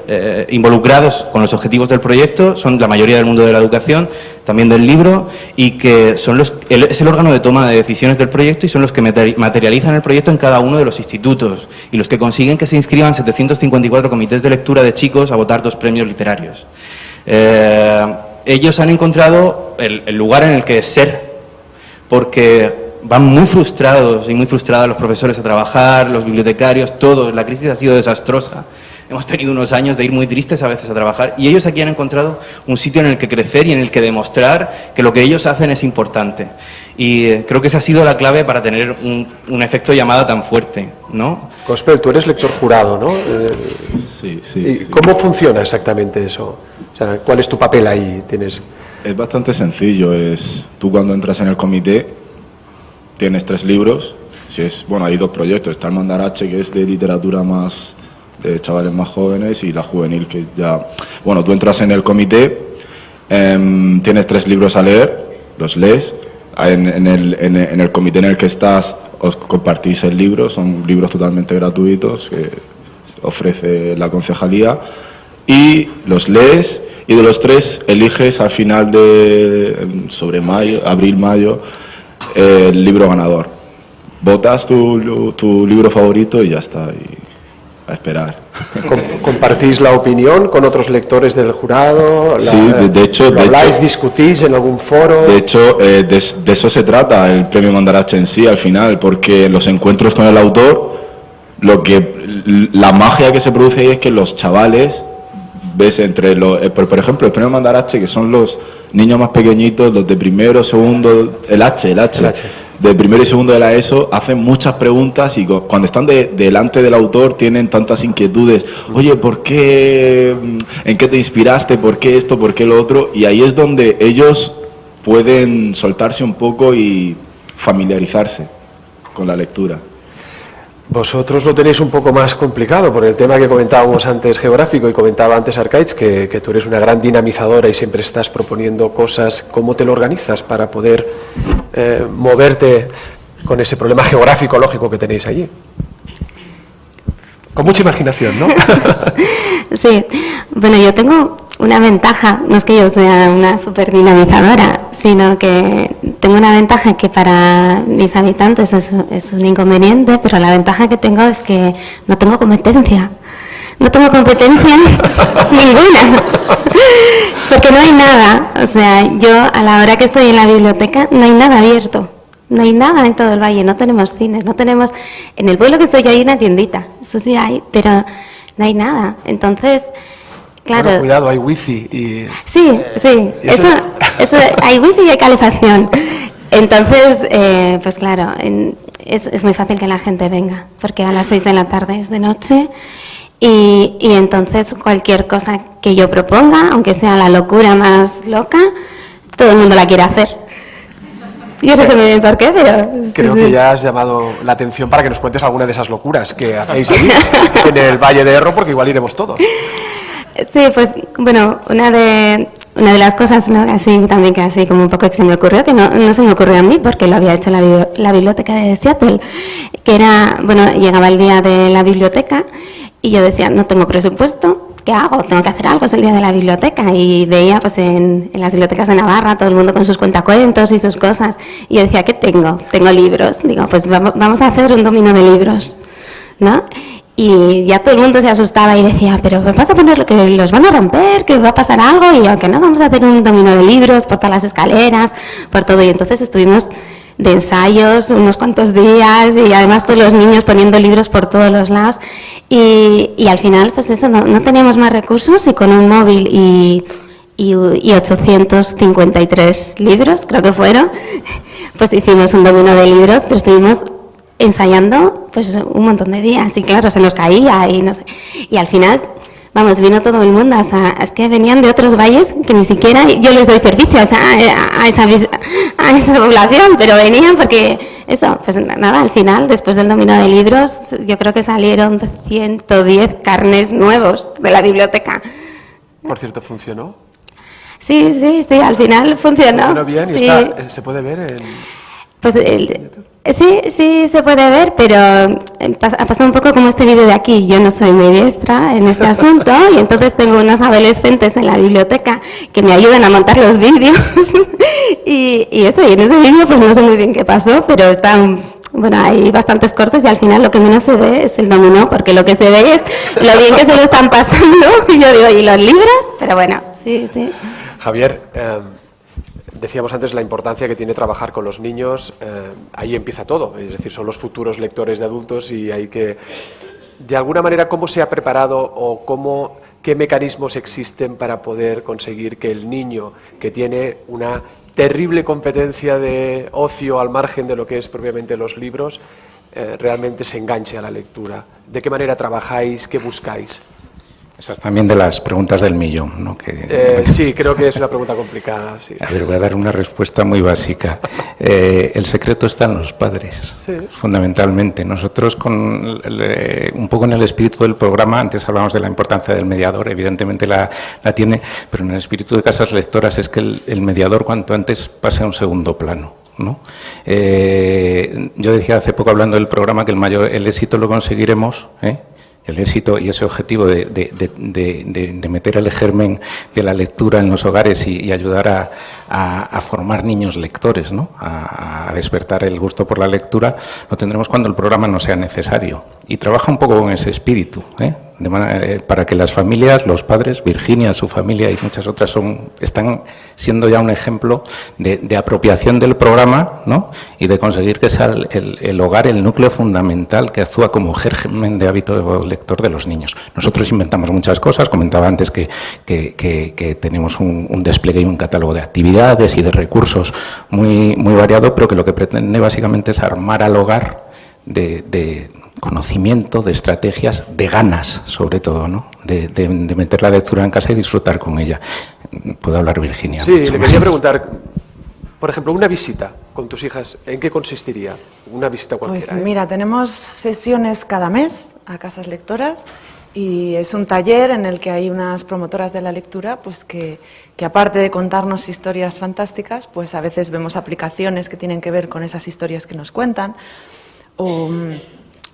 involucrados con los objetivos del proyecto, son la mayoría del mundo de la educación, también del libro, y que es el órgano de toma de decisiones del proyecto y son los que materializan el proyecto en cada uno de los institutos y los que consiguen que se inscriban 754 comités de lectura de chicos a votar 2 premios literarios. Ellos han encontrado el lugar en el que ser, porque van muy frustrados y muy frustradas los profesores a trabajar, los bibliotecarios, todos. La crisis ha sido desastrosa. Hemos tenido unos años de ir muy tristes a veces a trabajar y ellos aquí han encontrado un sitio en el que crecer y en el que demostrar que lo que ellos hacen es importante. Y creo que esa ha sido la clave para tener un efecto llamada tan fuerte, ¿no? Gospel, tú eres lector jurado, ¿no? Sí. ¿Cómo funciona exactamente eso? O sea, ¿cuál es tu papel ahí? Es bastante sencillo. Tú cuando entras en el comité tienes 3 libros. Hay 2 proyectos. Está el Mandarache, que es de literatura más de chavales más jóvenes, y la juvenil, que ya... Bueno, tú entras en el comité, tienes 3 libros a leer, los lees. En el comité en el que estás os compartís el libro, son libros totalmente gratuitos que ofrece la concejalía, y los lees, y de los 3 eliges al final sobre abril-mayo, el libro ganador. Votas tu libro favorito y ya está, y a esperar. ¿Compartís la opinión con otros lectores del jurado? Sí, de hecho... ¿Discutís en algún foro? De hecho, de eso se trata el premio Mandarache en sí, al final, porque los encuentros con el autor, la magia que se produce ahí es que los chavales, ves por ejemplo, el premio Mandarache, que son los niños más pequeñitos, los de primero, segundo, el H. De primero y segundo de la ESO, hacen muchas preguntas, y cuando están delante del autor tienen tantas inquietudes. Oye, ¿por qué? ¿En qué te inspiraste? ¿Por qué esto? ¿Por qué lo otro? Y ahí es donde ellos pueden soltarse un poco y familiarizarse con la lectura. Vosotros lo tenéis un poco más complicado por el tema que comentábamos antes geográfico, y comentaba antes Arkaitz que tú eres una gran dinamizadora y siempre estás proponiendo cosas. ¿Cómo te lo organizas para poder moverte con ese problema geográfico lógico que tenéis allí? Con mucha imaginación, ¿no? Sí, bueno, yo tengo una ventaja, no es que yo sea una súper dinamizadora, sino que tengo una ventaja que para mis habitantes es un inconveniente, pero la ventaja que tengo es que no tengo competencia. No tengo competencia ninguna, porque no hay nada. O sea, yo a la hora que estoy en la biblioteca no hay nada abierto. No hay nada en todo el valle, no tenemos cines, no tenemos... En el pueblo que estoy yo hay una tiendita, eso sí hay, pero no hay nada. Entonces, claro... Bueno, cuidado, hay wifi y... Sí, eso hay wifi y hay calefacción. Entonces, pues claro, es muy fácil que la gente venga, porque a las 6 de la tarde es de noche, y entonces cualquier cosa que yo proponga, aunque sea la locura más loca, todo el mundo la quiere hacer. Yo no sé muy bien por qué, pero... Creo que ya has llamado la atención para que nos cuentes alguna de esas locuras que hacéis ahí, en el Valle de Erro, porque igual iremos todos. Sí, pues bueno, una de las cosas, ¿no?, así también que así como un poco que se me ocurrió, que no se me ocurrió a mí porque lo había hecho la biblioteca de Seattle, que era, bueno, llegaba el día de la biblioteca y yo decía, no tengo presupuesto, ¿qué hago? Tengo que hacer algo, es el día de la biblioteca. Y veía pues en las bibliotecas de Navarra todo el mundo con sus cuentacuentos y sus cosas, y yo decía, ¿qué tengo? Tengo libros. Digo, pues vamos a hacer un dominó de libros, ¿no? Y ya todo el mundo se asustaba y decía, pero vas a poner lo que los van a romper, que va a pasar algo, y aunque no, vamos a hacer un dominó de libros por todas las escaleras, por todo. Y entonces estuvimos de ensayos unos cuantos días, y además todos los niños poniendo libros por todos los lados, y al final pues eso, no teníamos más recursos, y con un móvil y 853 libros, creo que fueron, pues hicimos un dominó de libros, pero estuvimos ensayando pues un montón de días, y claro, se nos caía y no sé, y al final, vamos, vino todo el mundo, hasta es que venían de otros valles que ni siquiera yo les doy servicios a esa población, pero venían porque eso, pues nada, al final, después del dominó de libros, yo creo que salieron 110 carnets nuevos de la biblioteca. Por cierto, ¿funcionó? Sí, al final funcionó. ¿Funcionó bien? Sí. ¿Y se puede ver en...? Pues sí se puede ver, pero ha pasado un poco como este vídeo de aquí. Yo no soy muy diestra en este asunto, y entonces tengo unos adolescentes en la biblioteca que me ayudan a montar los vídeos y eso, y en ese vídeo pues no sé muy bien qué pasó, pero están... Bueno, hay bastantes cortes, y al final lo que menos se ve es el dominó, porque lo que se ve es lo bien que se lo están pasando. Y yo digo, ¿y los libros? Pero bueno, sí. Javier, decíamos antes la importancia que tiene trabajar con los niños. Ahí empieza todo, es decir, son los futuros lectores de adultos, y hay que, de alguna manera, ¿cómo se ha preparado o qué mecanismos existen para poder conseguir que el niño, que tiene una terrible competencia de ocio al margen de lo que es propiamente los libros, realmente se enganche a la lectura? ¿De qué manera trabajáis? ¿Qué buscáis? Esa es también de las preguntas del millón, ¿no? Sí, creo que es una pregunta complicada. Sí. A ver, voy a dar una respuesta muy básica. El secreto está en los padres, sí, fundamentalmente. Nosotros, un poco en el espíritu del programa, antes hablábamos de la importancia del mediador, evidentemente la tiene, pero en el espíritu de Casas Lectoras es que el mediador cuanto antes pase a un segundo plano. ¿no? Yo decía hace poco, hablando del programa, que el éxito lo conseguiremos, el éxito y ese objetivo de meter el germen de la lectura en los hogares y ayudar a formar niños lectores, ¿no? A despertar el gusto por la lectura, lo tendremos cuando el programa no sea necesario. Y trabaja un poco con ese espíritu, para que las familias, los padres, Virginia, su familia y muchas otras están siendo ya un ejemplo de apropiación del programa, ¿no? Y de conseguir que sea el hogar el núcleo fundamental que actúa como germen de hábito lector de los niños. Nosotros inventamos muchas cosas, comentaba antes que tenemos un despliegue y un catálogo de actividades y de recursos muy variado, pero que lo que pretende básicamente es armar al hogar de conocimiento, de estrategias, de ganas, sobre todo, ¿no? De meter la lectura en casa y disfrutar con ella. Puedo hablar Virginia. Sí, le quería preguntar, por ejemplo, una visita con tus hijas, ¿en qué consistiría? Una visita cualquiera. Pues mira, tenemos sesiones cada mes a casas lectoras y es un taller en el que hay unas promotoras de la lectura pues que aparte de contarnos historias fantásticas, pues a veces vemos aplicaciones que tienen que ver con esas historias que nos cuentan, o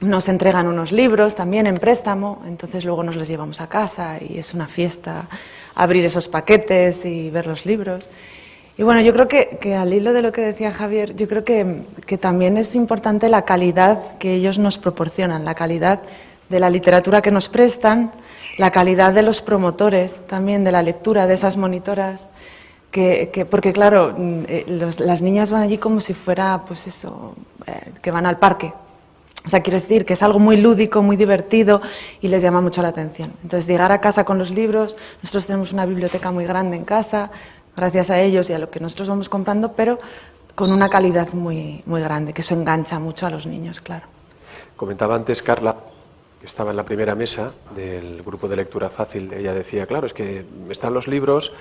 nos entregan unos libros también en préstamo, entonces luego nos los llevamos a casa y es una fiesta abrir esos paquetes y ver los libros. Y bueno, yo creo que al hilo de lo que decía Javier, yo creo que también es importante la calidad que ellos nos proporcionan, la calidad de la literatura que nos prestan, la calidad de los promotores también de la lectura, de esas monitoras, porque claro, las niñas van allí como si fuera, pues eso, que van al parque. O sea, quiero decir que es algo muy lúdico, muy divertido y les llama mucho la atención. Entonces, llegar a casa con los libros, nosotros tenemos una biblioteca muy grande en casa, gracias a ellos y a lo que nosotros vamos comprando, pero con una calidad muy grande, que eso engancha mucho a los niños, claro. Comentaba antes Carla, que estaba en la primera mesa del grupo de lectura fácil, ella decía, claro, es que están los libros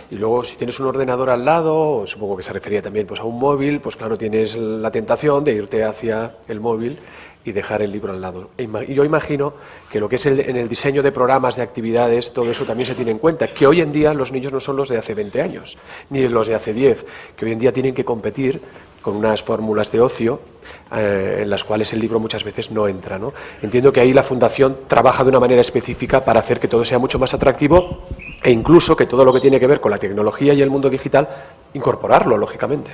y luego si tienes un ordenador al lado, supongo que se refería también pues a un móvil, pues claro, tienes la tentación de irte hacia el móvil y dejar el libro al lado. Y yo imagino que lo que es en el diseño de programas, de actividades, todo eso también se tiene en cuenta, que hoy en día los niños no son los de hace 20 años, ni los de hace 10, que hoy en día tienen que competir con unas fórmulas de ocio en las cuales el libro muchas veces no entra, ¿no? Entiendo que ahí la Fundación trabaja de una manera específica para hacer que todo sea mucho más atractivo e incluso que todo lo que tiene que ver con la tecnología y el mundo digital, incorporarlo, lógicamente.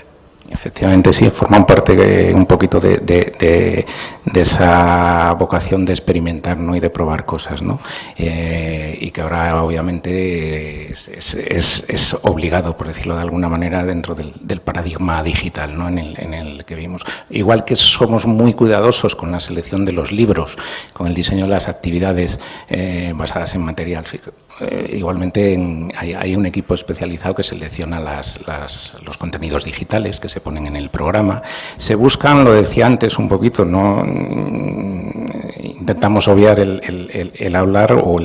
Efectivamente, sí, forman parte un poquito de esa vocación de experimentar, ¿no? Y de probar cosas, ¿no? Y que ahora obviamente es obligado, por decirlo de alguna manera, dentro del paradigma digital, ¿no? en el que vivimos. Igual que somos muy cuidadosos con la selección de los libros, con el diseño de las actividades basadas en material. Igualmente hay un equipo especializado que selecciona los contenidos digitales que se ponen en el programa. Se buscan, lo decía antes un poquito, no intentamos obviar el hablar o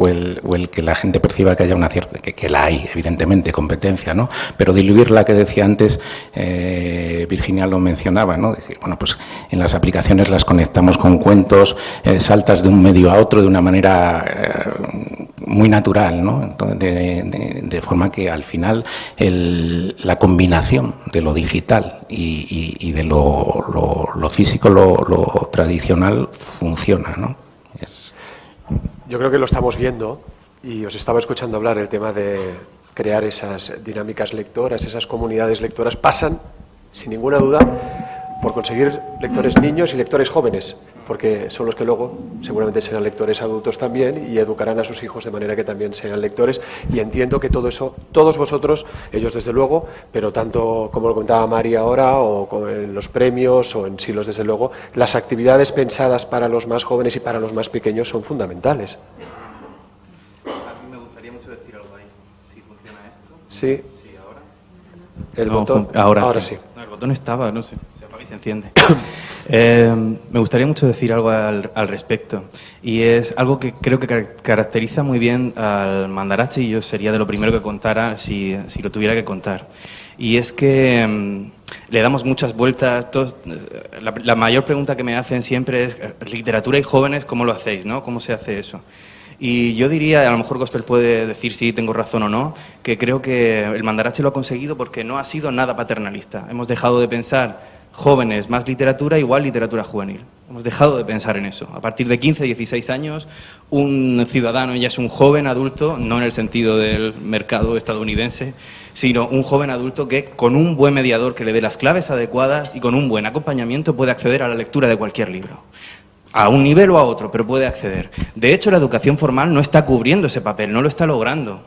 el que la gente perciba que haya una cierta, que la hay, evidentemente, competencia, ¿no? Pero diluir la que decía antes, Virginia lo mencionaba, ¿no? Decir, bueno, pues en las aplicaciones las conectamos con cuentos, saltas de un medio a otro de una manera muy natural, ¿no? Entonces, de forma que al final la combinación de lo digital y de lo físico, lo tradicional, funciona, ¿no? Yo creo que lo estamos viendo y os estaba escuchando hablar el tema de crear esas dinámicas lectoras, esas comunidades lectoras, pasan, sin ninguna duda, por conseguir lectores niños y lectores jóvenes, porque son los que luego seguramente serán lectores adultos también y educarán a sus hijos de manera que también sean lectores. Y entiendo que todo eso, todos vosotros, ellos desde luego, pero tanto como lo contaba Mari ahora, o en los premios, o en Silos desde luego, las actividades pensadas para los más jóvenes y para los más pequeños son fundamentales. A mí me gustaría mucho decir algo ahí, si funciona esto. Sí. Sí, ahora. El botón. Ahora sí. No, el botón estaba, no sé. Y se enciende. Me gustaría mucho decir algo al respecto, y es algo que creo que caracteriza muy bien al Mandarache, y yo sería de lo primero que contara si lo tuviera que contar, y es que le damos muchas vueltas. La mayor pregunta que me hacen siempre es: literatura y jóvenes, ¿cómo lo hacéis, no? ¿Cómo se hace eso? Y yo diría, a lo mejor Gospel puede decir si tengo razón o no, que creo que el Mandarache lo ha conseguido porque no ha sido nada paternalista. Hemos dejado de pensar jóvenes más literatura igual literatura juvenil. Hemos dejado de pensar en eso. A partir de 15, 16 años, un ciudadano ya es un joven adulto, no en el sentido del mercado estadounidense, sino un joven adulto que con un buen mediador que le dé las claves adecuadas y con un buen acompañamiento puede acceder a la lectura de cualquier libro. A un nivel o a otro, pero puede acceder. De hecho, la educación formal no está cubriendo ese papel, no lo está logrando.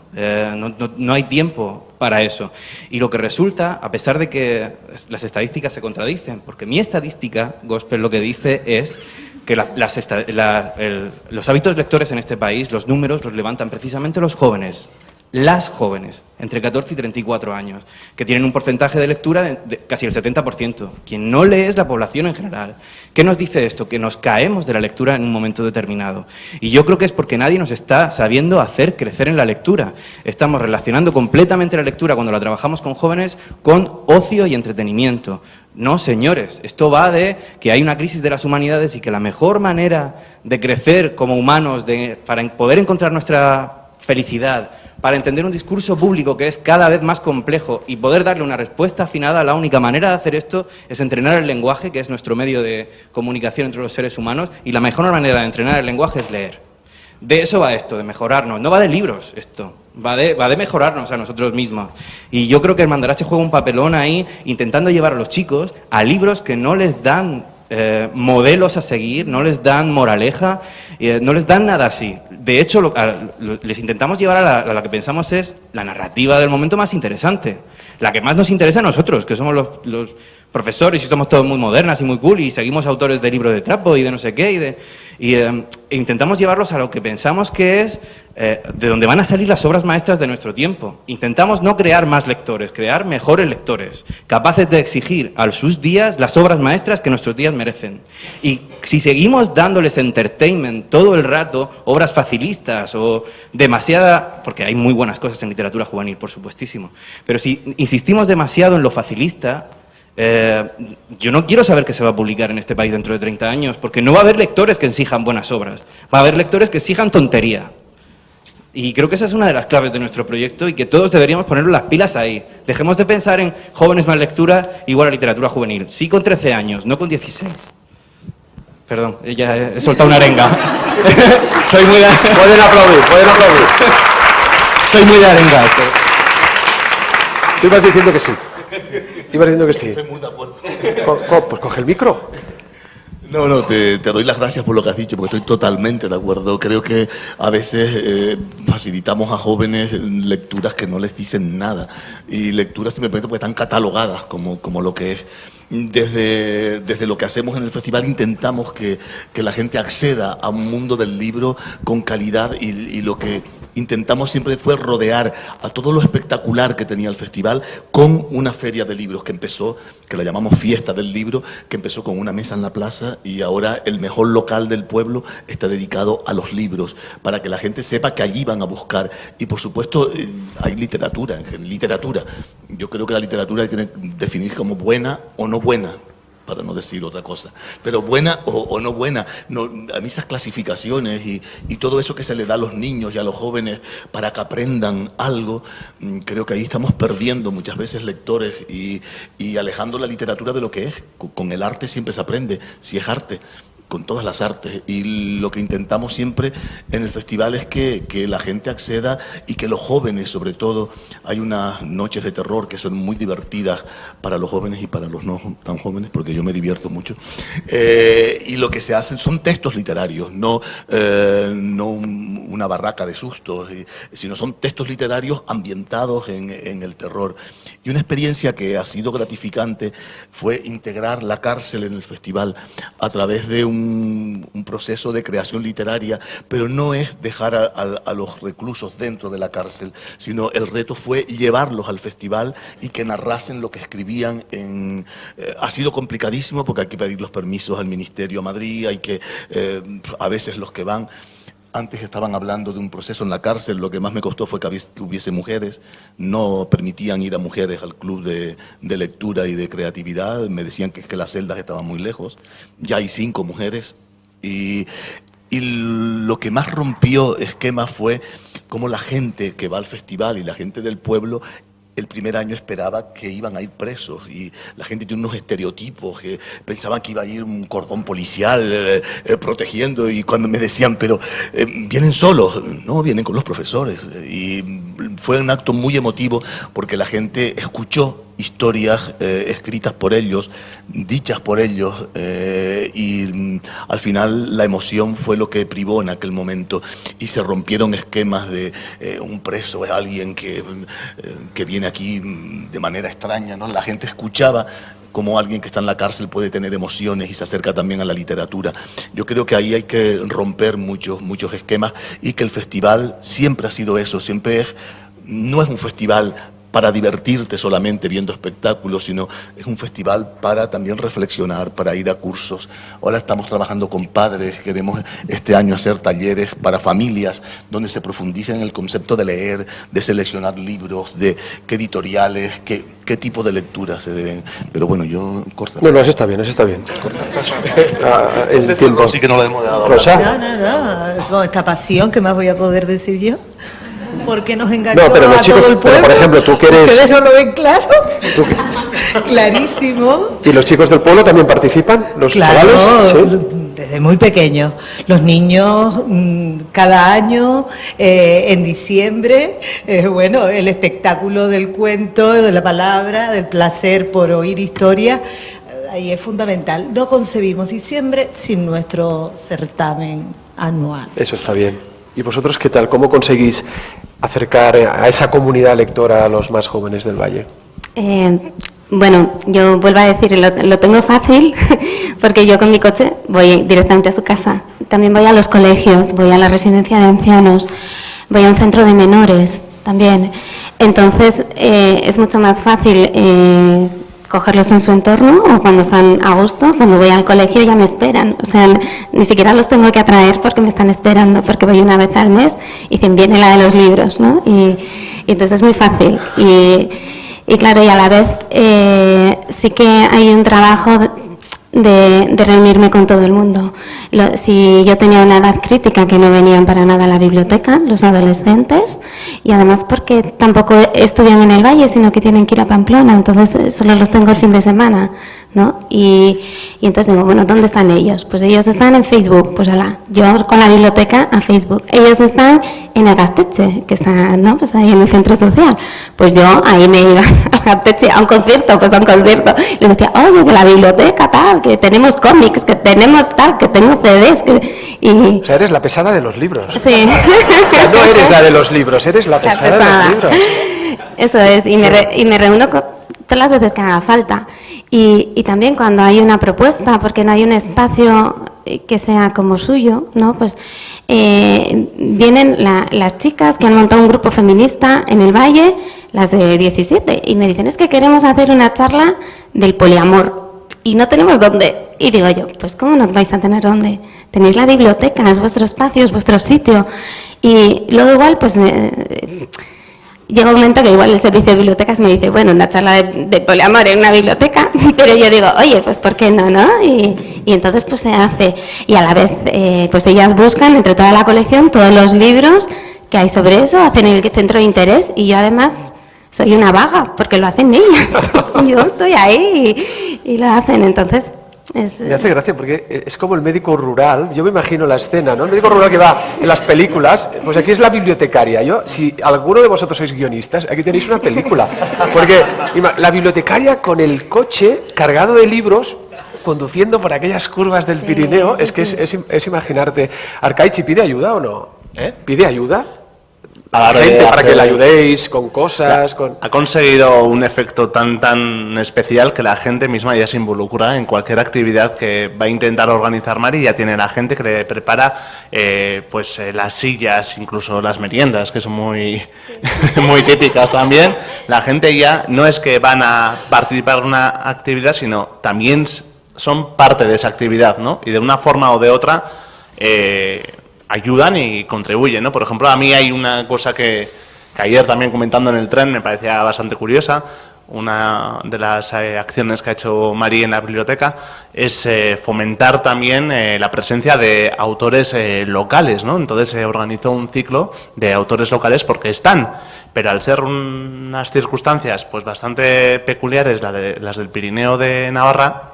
No hay tiempo para eso. Y lo que resulta, a pesar de que las estadísticas se contradicen, porque mi estadística, Gospel, lo que dice es que los hábitos lectores en este país, los números los levantan precisamente los jóvenes. Las jóvenes, entre 14 y 34 años, que tienen un porcentaje de lectura de casi el 70%. Quien no lee es la población en general. ¿Qué nos dice esto? Que nos caemos de la lectura en un momento determinado. Y yo creo que es porque nadie nos está sabiendo hacer crecer en la lectura. Estamos relacionando completamente la lectura, cuando la trabajamos con jóvenes, con ocio y entretenimiento. No, señores, esto va de que hay una crisis de las humanidades y que la mejor manera de crecer como humanos, para poder encontrar nuestra felicidad, para entender un discurso público que es cada vez más complejo y poder darle una respuesta afinada, la única manera de hacer esto es entrenar el lenguaje, que es nuestro medio de comunicación entre los seres humanos, y la mejor manera de entrenar el lenguaje es leer. De eso va esto, de mejorarnos. No va de libros esto, va de mejorarnos a nosotros mismos. Y yo creo que el Mandarache juega un papelón ahí, intentando llevar a los chicos a libros que no les dan modelos a seguir, no les dan moraleja, no les dan nada así. De hecho, les intentamos llevar a la que pensamos es la narrativa del momento más interesante, la que más nos interesa a nosotros, que somos los profesores y somos todos muy modernas y muy cool y seguimos autores de libros de trapo y de no sé qué, e intentamos llevarlos a lo que pensamos que es de donde van a salir las obras maestras de nuestro tiempo. Intentamos no crear más lectores, crear mejores lectores, capaces de exigir a sus días las obras maestras que nuestros días merecen. Y si seguimos dándoles entertainment todo el rato, obras facilistas o demasiada, porque hay muy buenas cosas en literatura juvenil, por supuestísimo, pero si insistimos demasiado en lo facilista, yo no quiero saber qué se va a publicar en este país dentro de 30 años, porque no va a haber lectores que exijan buenas obras, va a haber lectores que exijan tontería. Y creo que esa es una de las claves de nuestro proyecto y que todos deberíamos ponernos las pilas ahí. Dejemos de pensar en jóvenes más lectura igual a literatura juvenil. Sí con 13 años, no con 16. Perdón, ya he soltado una arenga. Soy muy de... Pueden aplaudir. Soy muy de arenga. Tú ibas diciendo que sí. Estoy muy de acuerdo. Pues coge el micro. No, te doy las gracias por lo que has dicho, porque estoy totalmente de acuerdo. Creo que a veces facilitamos a jóvenes lecturas que no les dicen nada, y lecturas simplemente porque están catalogadas como lo que es. Desde lo que hacemos en el festival intentamos que la gente acceda a un mundo del libro con calidad, y lo que intentamos siempre fue rodear a todo lo espectacular que tenía el festival con una feria de libros que empezó, que la llamamos Fiesta del Libro, que empezó con una mesa en la plaza, y ahora el mejor local del pueblo está dedicado a los libros, para que la gente sepa que allí van a buscar. Y por supuesto hay literatura. Yo creo que la literatura hay que definir como buena o no buena, para no decir otra cosa, pero buena o no buena. No, a mí esas clasificaciones y todo eso que se le da a los niños y a los jóvenes para que aprendan algo, creo que ahí estamos perdiendo muchas veces lectores y alejando la literatura de lo que es. Con el arte siempre se aprende, si es arte, con todas las artes, y lo que intentamos siempre en el festival es que la gente acceda y que los jóvenes, sobre todo, hay unas noches de terror que son muy divertidas para los jóvenes y para los no tan jóvenes, porque yo me divierto mucho, y lo que se hacen son textos literarios, no una barraca de sustos, sino son textos literarios ambientados en el terror. Y una experiencia que ha sido gratificante fue integrar la cárcel en el festival a través de un proceso de creación literaria, pero no es dejar a los reclusos dentro de la cárcel, sino el reto fue llevarlos al festival y que narrasen lo que escribían. Ha sido complicadísimo porque hay que pedir los permisos al Ministerio a Madrid, hay que, a veces los que van... Antes estaban hablando de un proceso en la cárcel, lo que más me costó fue que hubiese mujeres, no permitían ir a mujeres al club de lectura y de creatividad, me decían que es que las celdas estaban muy lejos, ya hay 5 mujeres y Y lo que más rompió esquemas fue cómo la gente que va al festival y la gente del pueblo el primer año esperaba que iban a ir presos y la gente tiene unos estereotipos que pensaban que iba a ir un cordón policial protegiendo, y cuando me decían, pero vienen solos, no, vienen con los profesores, y fue un acto muy emotivo porque la gente escuchó historias escritas por ellos, dichas por ellos, y al final la emoción fue lo que privó en aquel momento y se rompieron esquemas de un preso es alguien que viene aquí de manera extraña, ¿no? La gente escuchaba cómo alguien que está en la cárcel puede tener emociones y se acerca también a la literatura. Yo creo que ahí hay que romper muchos esquemas, y que el festival siempre ha sido eso, no es un festival para divertirte solamente viendo espectáculos, sino es un festival para también reflexionar, para ir a cursos. Ahora estamos trabajando con padres, queremos este año hacer talleres para familias donde se profundice en el concepto de leer, de seleccionar libros, de qué editoriales, qué tipo de lecturas se deben. Pero bueno, yo corta. No, eso está bien, eso está bien. El tiempo. Sí que no lo hemos dado. Rosa. No, con esta pasión, ¿qué más voy a poder decir yo? Porque nos engañó No, pero los a chicos, todo el pueblo. pero por ejemplo, tú que eres... ¿Ustedes no lo ven claro? Clarísimo. ¿Y los chicos del pueblo también participan? ¿Los Claro, chavales? ¿Sí? desde muy pequeños. Los niños, cada año, en diciembre, bueno, el espectáculo del cuento, de la palabra, del placer por oír historias, ahí es fundamental. No concebimos diciembre sin nuestro certamen anual. Eso está bien. ¿Y vosotros qué tal? ¿Cómo conseguís acercar a esa comunidad lectora a los más jóvenes del Valle? Bueno, yo vuelvo a decir, lo tengo fácil porque yo con mi coche voy directamente a su casa. También voy a los colegios, voy a la residencia de ancianos, voy a un centro de menores también. Entonces es mucho más fácil cogerlos en su entorno, o cuando están a gusto, cuando voy al colegio ya me esperan. O sea, ni siquiera los tengo que atraer porque me están esperando, porque voy una vez al mes y dicen, viene la de los libros, ¿no? Y entonces es muy fácil. Y claro, y a la vez sí que hay un trabajo de reunirme con todo el mundo. Si yo tenía una edad crítica que no venían para nada a la biblioteca, los adolescentes, y además porque tampoco estudian en el Valle, sino que tienen que ir a Pamplona, entonces solo los tengo el fin de semana, ¿no? Y entonces digo, bueno, ¿dónde están ellos? Pues ellos están en Facebook, pues yo con la biblioteca a Facebook. Ellos están en el Gasteche, que está, ¿no? Pues ahí en el centro social. Pues yo ahí me iba al Gasteche a un concierto, les decía, oye, que la biblioteca tal, que tenemos cómics, que tenemos tal, que tengo CDs, O sea, eres la pesada de los libros. Sí. O sea, no eres la de los libros, eres la pesada de los libros. Eso es, y me reúno todas las veces que haga falta. Y también cuando hay una propuesta, porque no hay un espacio que sea como suyo, ¿no? Pues vienen las chicas que han montado un grupo feminista en el Valle, las de 17, y me dicen, es que queremos hacer una charla del poliamor y no tenemos dónde. Y digo yo, pues ¿cómo no vais a tener dónde? Tenéis la biblioteca, es vuestro espacio, es vuestro sitio. Y luego igual, pues llega un momento que igual el servicio de bibliotecas me dice, bueno, una charla de poliamor en una biblioteca, pero yo digo, oye, pues ¿por qué no, no? Y entonces pues se hace, y a la vez pues ellas buscan entre toda la colección todos los libros que hay sobre eso, hacen el centro de interés, y yo además soy una vaga, porque lo hacen ellas, yo estoy ahí y lo hacen, entonces... Me hace gracia porque es como el médico rural, yo me imagino la escena, ¿no? El médico rural que va en las películas, pues aquí es la bibliotecaria. Si alguno de vosotros sois guionistas, aquí tenéis una película, porque la bibliotecaria con el coche cargado de libros, conduciendo por aquellas curvas del Pirineo, es que es imaginarte. Arcaichi, ¿pide ayuda o no? ¿Pide ayuda? A la gente para que le ayudéis con cosas. Ha conseguido un efecto tan especial que la gente misma ya se involucra en cualquier actividad que va a intentar organizar Mari. Ya tiene la gente que le prepara las sillas, incluso las meriendas, que son muy típicas también. La gente ya no es que van a participar en una actividad, sino también son parte de esa actividad, ¿no? Y de una forma o de otra ayudan y contribuyen, ¿no? Por ejemplo, a mí hay una cosa que ayer también comentando en el tren me parecía bastante curiosa. una de las acciones que ha hecho Mari en la biblioteca es fomentar también la presencia de autores locales, ¿no? Entonces se organizó un ciclo de autores locales porque están, pero al ser unas circunstancias pues bastante peculiares, las del Pirineo de Navarra,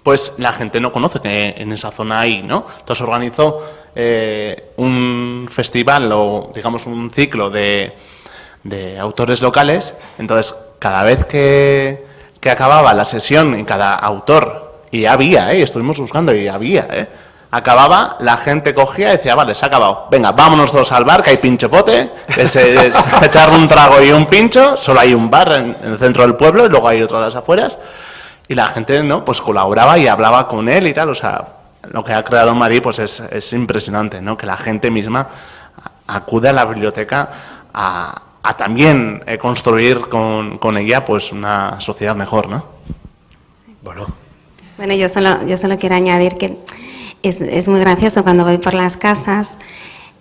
pues la gente no conoce que en esa zona hay, ¿no? Entonces organizó un festival o digamos un ciclo de autores locales. Entonces cada vez que acababa la sesión y cada autor, y había, estuvimos buscando y había, acababa, la gente cogía y decía, vale, se ha acabado, venga, vámonos todos al bar, que hay pincho-pote, echar un trago y un pincho, solo hay un bar en el centro del pueblo y luego hay otro a las afueras, y la gente, ¿no?, pues colaboraba y hablaba con él y tal. O sea, lo que ha creado Mari pues es impresionante, ¿no?, que la gente misma acude a la biblioteca a también construir con ella pues una sociedad mejor, ¿no? Bueno, yo solo quiero añadir que es muy gracioso cuando voy por las casas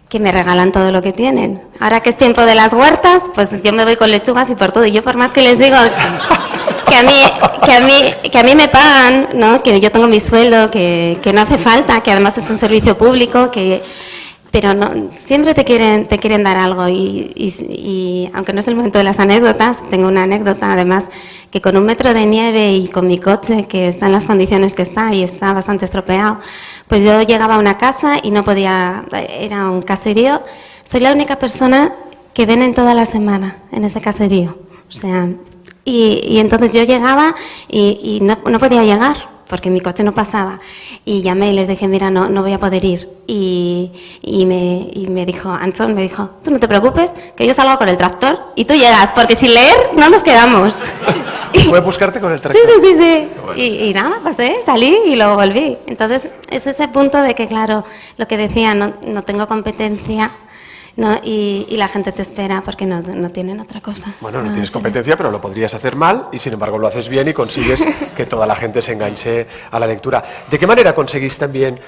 que me regalan todo lo que tienen. Ahora que es tiempo de las huertas, pues yo me voy con lechugas y por todo. Y yo por más que les digo que a mí me pagan, ¿no?, que yo tengo mi sueldo, que no hace falta, que además es un servicio público, pero no, siempre te quieren dar algo y aunque no es el momento de las anécdotas, tengo una anécdota además, que con 1 metro de nieve y con mi coche que está en las condiciones que está y está bastante estropeado, pues yo llegaba a una casa y no podía, era un caserío, soy la única persona que ven en toda la semana en ese caserío, o sea, y entonces yo llegaba y no podía llegar, porque mi coche no pasaba, y llamé y les dije, mira, no voy a poder ir, y me dijo, Anton me dijo, tú no te preocupes, que yo salgo con el tractor y tú llegas, porque sin leer no nos quedamos. ¿Puedes buscarte con el tractor? Sí. Bueno. Y nada, pasé, salí y luego volví. Entonces es ese punto de que, claro, lo que decía, no tengo competencia, ¿no? Y la gente te espera porque no tienen otra cosa. Bueno, no tienes competencia, pero lo podrías hacer mal y sin embargo lo haces bien y consigues que toda la gente se enganche a la lectura. ¿De qué manera conseguís también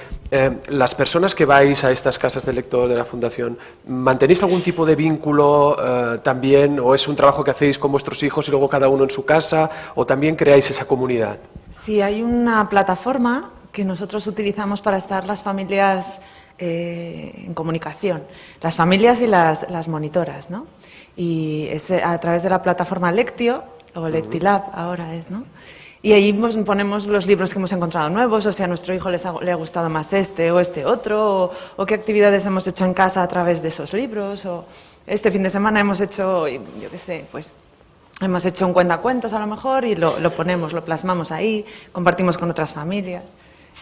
las personas que vais a estas casas de lector de la Fundación, mantenéis algún tipo de vínculo también, o es un trabajo que hacéis con vuestros hijos y luego cada uno en su casa, o también creáis esa comunidad? Sí, hay una plataforma que nosotros utilizamos para estar las familias en comunicación, las familias y las monitoras, ¿no? Y es a través de la plataforma Lectio, o Lectilab ahora es, ¿no? Y ahí ponemos los libros que hemos encontrado nuevos, o sea, a nuestro hijo le ha gustado más este o este otro, o qué actividades hemos hecho en casa a través de esos libros, o este fin de semana hemos hecho, yo qué sé, pues hemos hecho un cuentacuentos a lo mejor y lo ponemos, lo plasmamos ahí, compartimos con otras familias.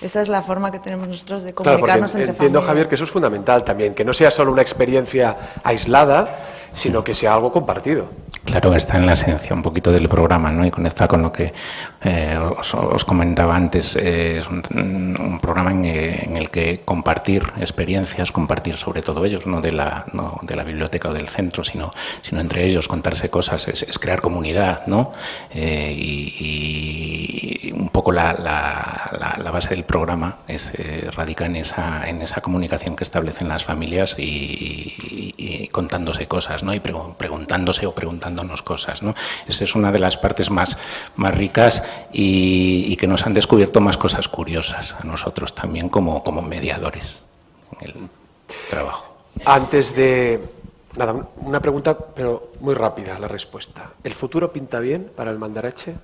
Esa es la forma que tenemos nosotros de comunicarnos entre familias. Entiendo, Javier, que eso es fundamental también, que no sea solo una experiencia aislada, sino que sea algo compartido. Claro, está en la esencia un poquito del programa, ¿no? Y conecta con lo que os comentaba antes. Es un programa en el que compartir experiencias, compartir sobre todo ellos, no de la biblioteca o del centro, sino entre ellos, contarse cosas, es crear comunidad, ¿no? Y un poco la base del programa radica en esa comunicación que establecen las familias y contándose cosas, ¿no? Y preguntándose o preguntándonos cosas, ¿no? Esa es una de las partes más ricas y que nos han descubierto más cosas curiosas a nosotros también como mediadores en el trabajo. Antes de... Nada, una pregunta, pero muy rápida la respuesta. ¿El futuro pinta bien para el Mandarache?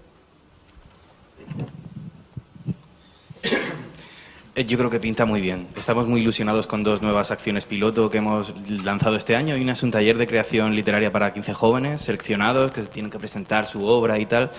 Yo creo que pinta muy bien. Estamos muy ilusionados con 2 nuevas acciones piloto que hemos lanzado este año. Una es un taller de creación literaria para 15 jóvenes seleccionados que tienen que presentar su obra y tal,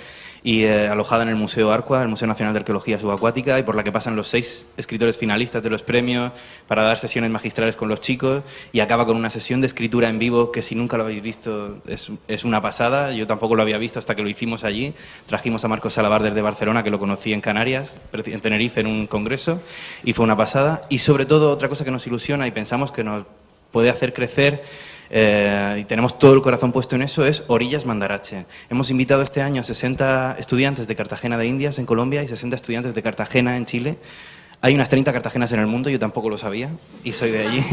y alojada en el Museo Arcua, el Museo Nacional de Arqueología Subacuática, y por la que pasan los 6 escritores finalistas de los premios para dar sesiones magistrales con los chicos, y acaba con una sesión de escritura en vivo que, si nunca lo habéis visto, es una pasada. Yo tampoco lo había visto hasta que lo hicimos allí. Trajimos a Marcos Salabar desde Barcelona, que lo conocí en Canarias, en Tenerife, en un congreso, y fue una pasada. Y sobre todo, otra cosa que nos ilusiona y pensamos que nos puede hacer crecer, y tenemos todo el corazón puesto en eso, es Orillas Mandarache. Hemos invitado este año a 60 estudiantes de Cartagena de Indias en Colombia y 60 estudiantes de Cartagena en Chile. Hay unas 30 Cartagenas en el mundo, yo tampoco lo sabía y soy de allí.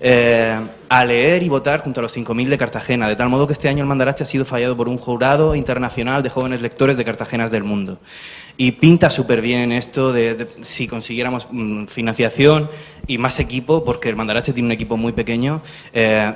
a leer y votar junto a los 5.000 de Cartagena, de tal modo que este año el Mandarache ha sido fallado por un jurado internacional de jóvenes lectores de Cartagenas del mundo. Y pinta súper bien esto de si consiguiéramos financiación y más equipo, porque el Mandarache tiene un equipo muy pequeño,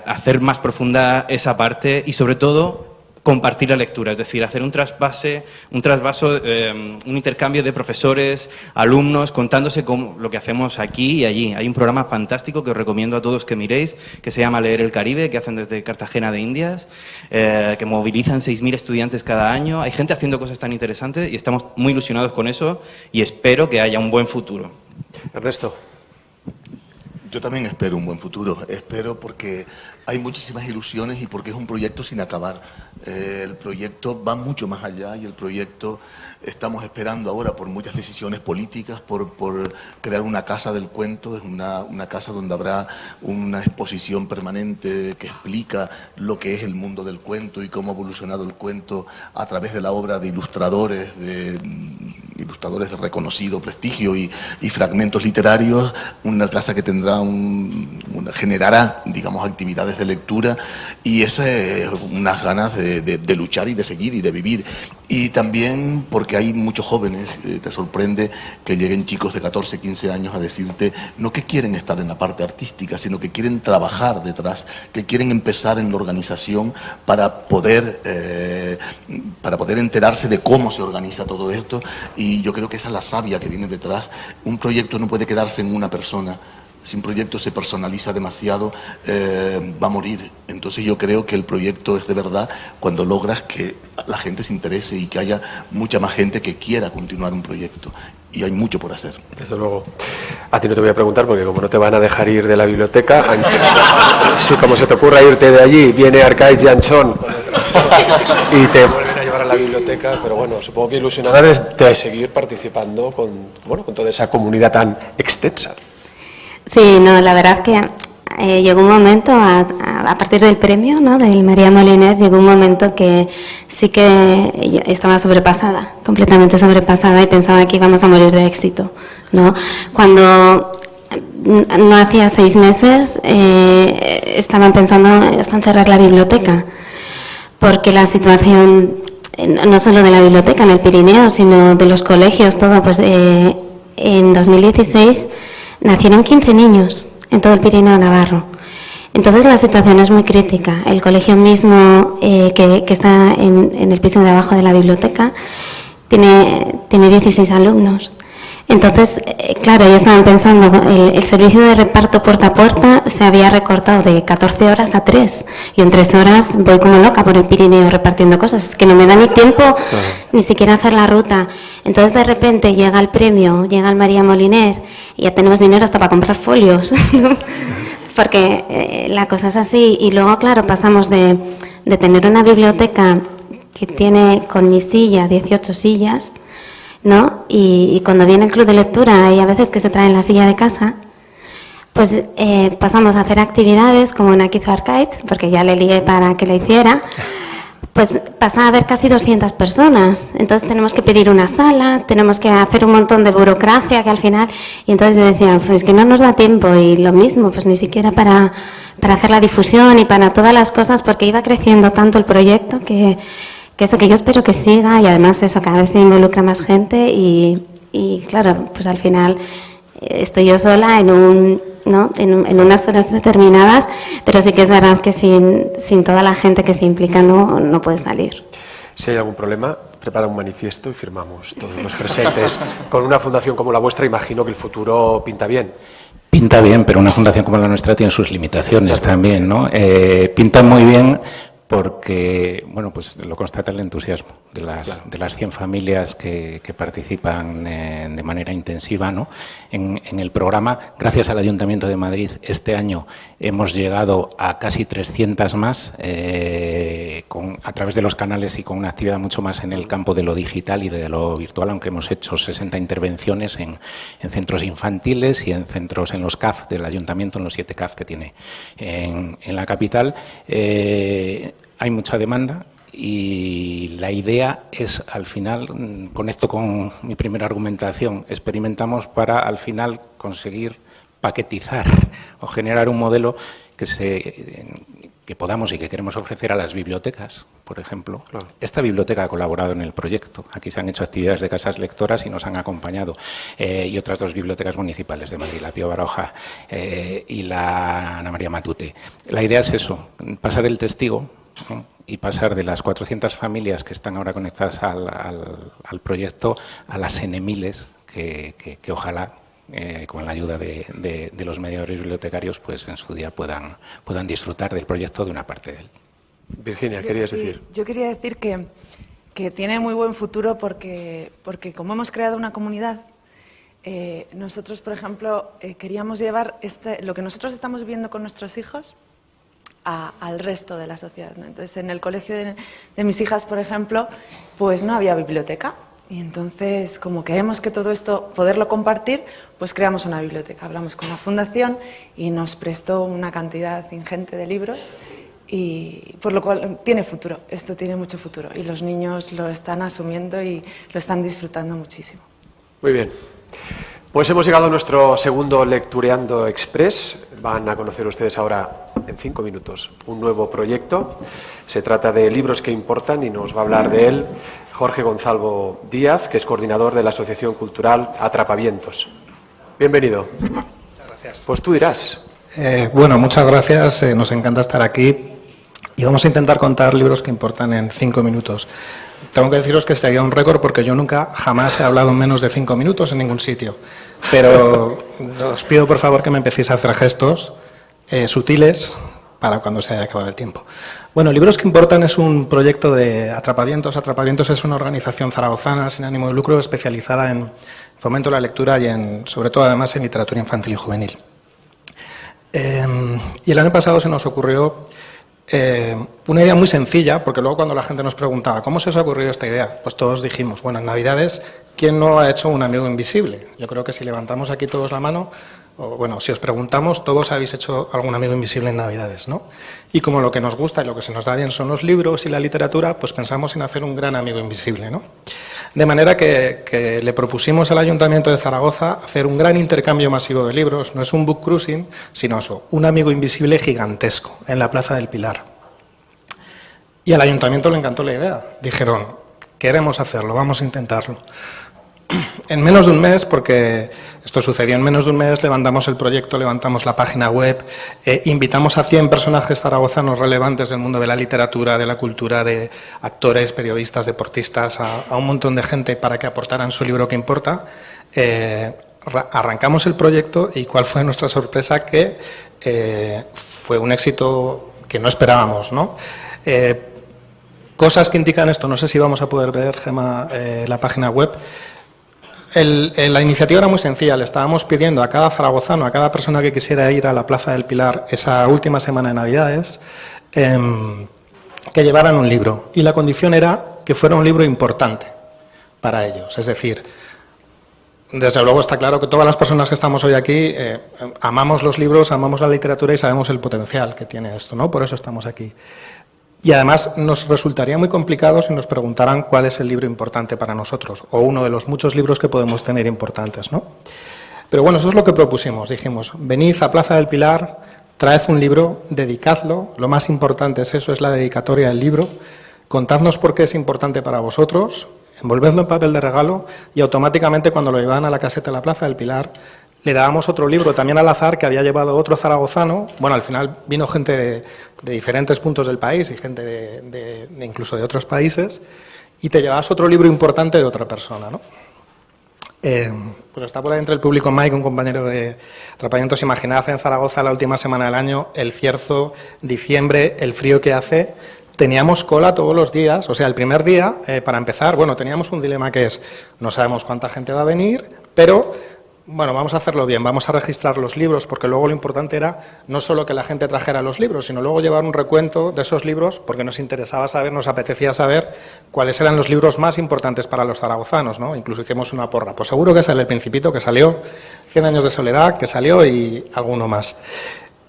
hacer más profunda esa parte y sobre todo compartir la lectura, es decir, hacer un trasvaso, un intercambio de profesores, alumnos, contándose con lo que hacemos aquí y allí. Hay un programa fantástico que os recomiendo a todos que miréis, que se llama Leer el Caribe, que hacen desde Cartagena de Indias, que movilizan 6.000 estudiantes cada año. Hay gente haciendo cosas tan interesantes y estamos muy ilusionados con eso y espero que haya un buen futuro. Ernesto. Yo también espero un buen futuro, espero porque hay muchísimas ilusiones y porque es un proyecto sin acabar. El proyecto va mucho más allá y el proyecto estamos esperando ahora por muchas decisiones políticas, por crear una casa del cuento, es una casa donde habrá una exposición permanente que explica lo que es el mundo del cuento y cómo ha evolucionado el cuento a través de la obra de ilustradores de reconocido prestigio y fragmentos literarios, una casa que tendrá generará, digamos, actividades de lectura y unas ganas de luchar y de seguir y de vivir. Y también porque hay muchos jóvenes, te sorprende que lleguen chicos de 14, 15 años a decirte no que quieren estar en la parte artística, sino que quieren trabajar detrás, que quieren empezar en la organización para poder enterarse de cómo se organiza todo esto. Y yo creo que esa es la savia que viene detrás. Un proyecto no puede quedarse en una persona. Si un proyecto se personaliza demasiado, va a morir. Entonces yo creo que el proyecto es de verdad cuando logras que la gente se interese y que haya mucha más gente que quiera continuar un proyecto. Y hay mucho por hacer. Desde luego. A ti no te voy a preguntar porque como no te van a dejar ir de la biblioteca, si como se te ocurra irte de allí, viene Arcaiz y Anchón y te vuelven a llevar a la biblioteca, pero bueno, supongo que ilusionada de seguir participando con toda esa comunidad tan extensa. Sí, no, la verdad que llegó un momento, a partir del premio, ¿no?, del María Moliner, llegó un momento que sí que yo estaba sobrepasada, completamente sobrepasada y pensaba que íbamos a morir de éxito, ¿no? Cuando no hacía 6 meses estaban pensando hasta en cerrar la biblioteca, porque la situación, no solo de la biblioteca en el Pirineo, sino de los colegios, todo, pues en 2016 nacieron 15 niños en todo el Pirineo navarro. Entonces la situación es muy crítica. El colegio mismo, que está en el piso de abajo de la biblioteca, tiene 16 alumnos. Entonces, claro, ya estaban pensando, el servicio de reparto puerta a puerta se había recortado de 14 horas a 3. Y en 3 horas voy como loca por el Pirineo repartiendo cosas. Es que no me da ni tiempo ni siquiera hacer la ruta. Entonces, de repente llega el premio, llega el María Moliner y ya tenemos dinero hasta para comprar folios. Porque la cosa es así. Y luego, claro, pasamos de tener una biblioteca que tiene con mi silla 18 sillas, ¿no? Y cuando viene el club de lectura hay a veces que se traen la silla de casa, pues pasamos a hacer actividades como una que hizo Arcaiz, porque ya le lié para que la hiciera, pues pasa a haber casi 200 personas. Entonces tenemos que pedir una sala, tenemos que hacer un montón de burocracia que al final, y entonces yo decía, pues que no nos da tiempo, y lo mismo, pues ni siquiera para hacer la difusión y para todas las cosas, porque iba creciendo tanto el proyecto que eso, que yo espero que siga, y además eso, cada vez se involucra más gente y claro, pues al final estoy yo sola en unas zonas determinadas, pero sí que es verdad que sin toda la gente que se implica no puede salir. Si hay algún problema, prepara un manifiesto y firmamos todos los presentes. Con una fundación como la vuestra imagino que el futuro pinta bien. Pinta bien, pero una fundación como la nuestra tiene sus limitaciones también, ¿no? Pinta muy bien porque, bueno, pues lo constata el entusiasmo de las 100 familias que participan de manera intensiva, ¿no?, en el programa. Gracias al Ayuntamiento de Madrid, este año hemos llegado a casi 300 más a través de los canales y con una actividad mucho más en el campo de lo digital y de lo virtual, aunque hemos hecho 60 intervenciones en centros infantiles y en centros, en los CAF del Ayuntamiento, en los 7 CAF que tiene en la capital. Hay mucha demanda y la idea es, al final, con esto, con mi primera argumentación, experimentamos para al final conseguir paquetizar o generar un modelo que podamos y que queremos ofrecer a las bibliotecas, por ejemplo. Claro. Esta biblioteca ha colaborado en el proyecto. Aquí se han hecho actividades de casas lectoras y nos han acompañado. Y otras 2 bibliotecas municipales de Madrid, la Pío Baroja y la Ana María Matute. La idea es eso, pasar el testigo, ¿no? Y pasar de las 400 familias que están ahora conectadas al proyecto a las N miles que ojalá con la ayuda de los mediadores bibliotecarios, pues en su día puedan disfrutar del proyecto de una parte de él. Virginia, querías decir. Yo quería decir que tiene muy buen futuro porque como hemos creado una comunidad, nosotros, por ejemplo, queríamos llevar lo que nosotros estamos viviendo con nuestros hijos al resto de la sociedad, ¿no? Entonces, en el colegio de mis hijas, por ejemplo, pues no había biblioteca. Y entonces, como queremos que todo esto, poderlo compartir, pues creamos una biblioteca. Hablamos con la fundación y nos prestó una cantidad ingente de libros, y por lo cual tiene futuro, esto tiene mucho futuro. Y los niños lo están asumiendo y lo están disfrutando muchísimo. Muy bien. Pues hemos llegado a nuestro segundo Lectureando Express. Van a conocer ustedes ahora, en 5 minutos, un nuevo proyecto. Se trata de Libros que Importan y nos va a hablar de él Jorge Gonzalo Díaz, que es coordinador de la Asociación Cultural Atrapavientos. Bienvenido. Muchas gracias. Pues tú dirás. Bueno, muchas gracias. Nos encanta estar aquí y vamos a intentar contar libros que importan en 5 minutos. Tengo que deciros que sería un récord porque yo jamás he hablado en menos de 5 minutos en ningún sitio. Pero os pido por favor que me empecéis a hacer gestos sutiles para cuando se haya acabado el tiempo. Bueno, Libros que Importan es un proyecto de Atrapavientos. Atrapavientos es una organización zaragozana sin ánimo de lucro especializada en fomento de la lectura y sobre todo además en literatura infantil y juvenil. Y el año pasado se nos ocurrió una idea muy sencilla, porque luego cuando la gente nos preguntaba ¿cómo se os ha ocurrido esta idea? Pues todos dijimos, bueno, en Navidades, ¿quién no ha hecho un amigo invisible? Yo creo que si levantamos aquí todos la mano, o bueno, si os preguntamos, todos habéis hecho algún amigo invisible en Navidades, ¿no? Y como lo que nos gusta y lo que se nos da bien son los libros y la literatura, pues pensamos en hacer un gran amigo invisible, ¿no? De manera que le propusimos al Ayuntamiento de Zaragoza hacer un gran intercambio masivo de libros. No es un book cruising, sino eso, un amigo invisible gigantesco en la Plaza del Pilar. Y al Ayuntamiento le encantó la idea. Dijeron, queremos hacerlo, vamos a intentarlo. En menos de un mes, porque esto sucedió en menos de un mes, levantamos el proyecto, levantamos la página web, invitamos a 100 personajes zaragozanos relevantes del mundo de la literatura, de la cultura, de actores, periodistas, deportistas, a un montón de gente para que aportaran su libro que importa. Arrancamos el proyecto y ¿cuál fue nuestra sorpresa? Que fue un éxito que no esperábamos, ¿no? Cosas que indican esto, no sé si vamos a poder ver, Gemma, la página web. La iniciativa era muy sencilla, le estábamos pidiendo a cada zaragozano, a cada persona que quisiera ir a la Plaza del Pilar esa última semana de Navidades, que llevaran un libro. Y la condición era que fuera un libro importante para ellos. Es decir, desde luego está claro que todas las personas que estamos hoy aquí amamos los libros, amamos la literatura y sabemos el potencial que tiene esto, ¿no? Por eso estamos aquí. Y además nos resultaría muy complicado si nos preguntaran cuál es el libro importante para nosotros, o uno de los muchos libros que podemos tener importantes, ¿no? Pero bueno, eso es lo que propusimos. Dijimos, venid a Plaza del Pilar, traed un libro, dedicadlo, lo más importante es eso, es la dedicatoria del libro, contadnos por qué es importante para vosotros, envolvedlo en papel de regalo y automáticamente cuando lo llevaban a la caseta de la Plaza del Pilar le dábamos otro libro también al azar que había llevado otro zaragozano. Bueno, al final vino gente de diferentes puntos del país y gente de incluso de otros países y te llevabas otro libro importante de otra persona, ¿no? Pues está por ahí entre el público Mike, un compañero de Atrapavientos. Imaginad en Zaragoza la última semana del año, el cierzo, diciembre, el frío que hace. Teníamos cola todos los días, o sea, el primer día, para empezar, bueno, teníamos un dilema que es, no sabemos cuánta gente va a venir, pero bueno, vamos a hacerlo bien, vamos a registrar los libros, porque luego lo importante era no solo que la gente trajera los libros, sino luego llevar un recuento de esos libros, porque nos interesaba saber, nos apetecía saber cuáles eran los libros más importantes para los zaragozanos, ¿no? Incluso hicimos una porra. Pues seguro que sale El Principito, que salió, 100 años de soledad, que salió, y alguno más.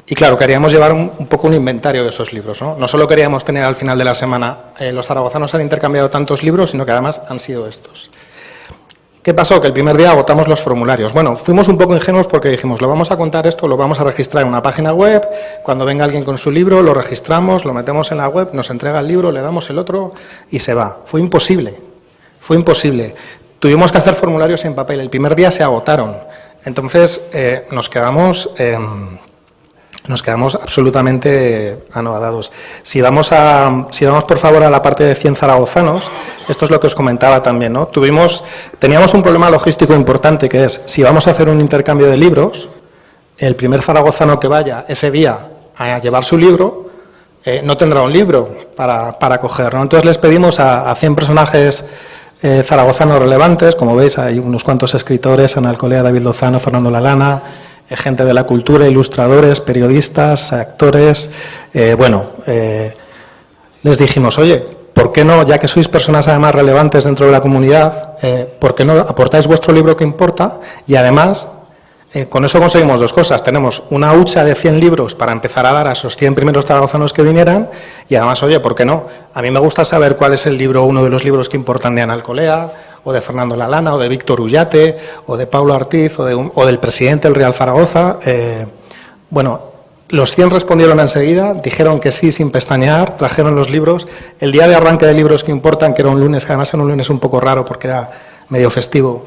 Y claro, queríamos llevar un poco un inventario de esos libros, ¿no? No solo queríamos tener al final de la semana, los zaragozanos han intercambiado tantos libros, sino que además han sido estos. ¿Qué pasó? Que el primer día agotamos los formularios. Bueno, fuimos un poco ingenuos porque dijimos, lo vamos a contar esto, lo vamos a registrar en una página web, cuando venga alguien con su libro, lo registramos, lo metemos en la web, nos entrega el libro, le damos el otro y se va. Fue imposible, fue imposible. Tuvimos que hacer formularios en papel, el primer día se agotaron. Entonces nos quedamos absolutamente anodadados. Si vamos por favor a la parte de 100 zaragozanos, esto es lo que os comentaba también, ¿no? Teníamos un problema logístico importante, que es, si vamos a hacer un intercambio de libros, el primer zaragozano que vaya ese día a llevar su libro, no tendrá un libro para coger, ¿no? Entonces les pedimos a 100 personajes zaragozanos relevantes, como veis hay unos cuantos escritores, Ana Alcolea, David Lozano, Fernando Lalana, gente de la cultura, ilustradores, periodistas, actores. Les dijimos, oye, ¿por qué no, ya que sois personas además relevantes dentro de la comunidad, ¿por qué no aportáis vuestro libro que importa? Y además, con eso conseguimos dos cosas. Tenemos una hucha de 100 libros para empezar a dar a esos 100 primeros zaragozanos que vinieran, y además, oye, ¿por qué no? A mí me gusta saber cuál es el libro, uno de los libros que importan de Ana Alcolea, o de Fernando Lalana, o de Víctor Ullate, o de Paulo Artiz, o del presidente del Real Zaragoza. Los 100 respondieron enseguida, dijeron que sí sin pestañear, trajeron los libros. El día de arranque de libros que importan, que era un lunes, que además era un lunes un poco raro porque era medio festivo,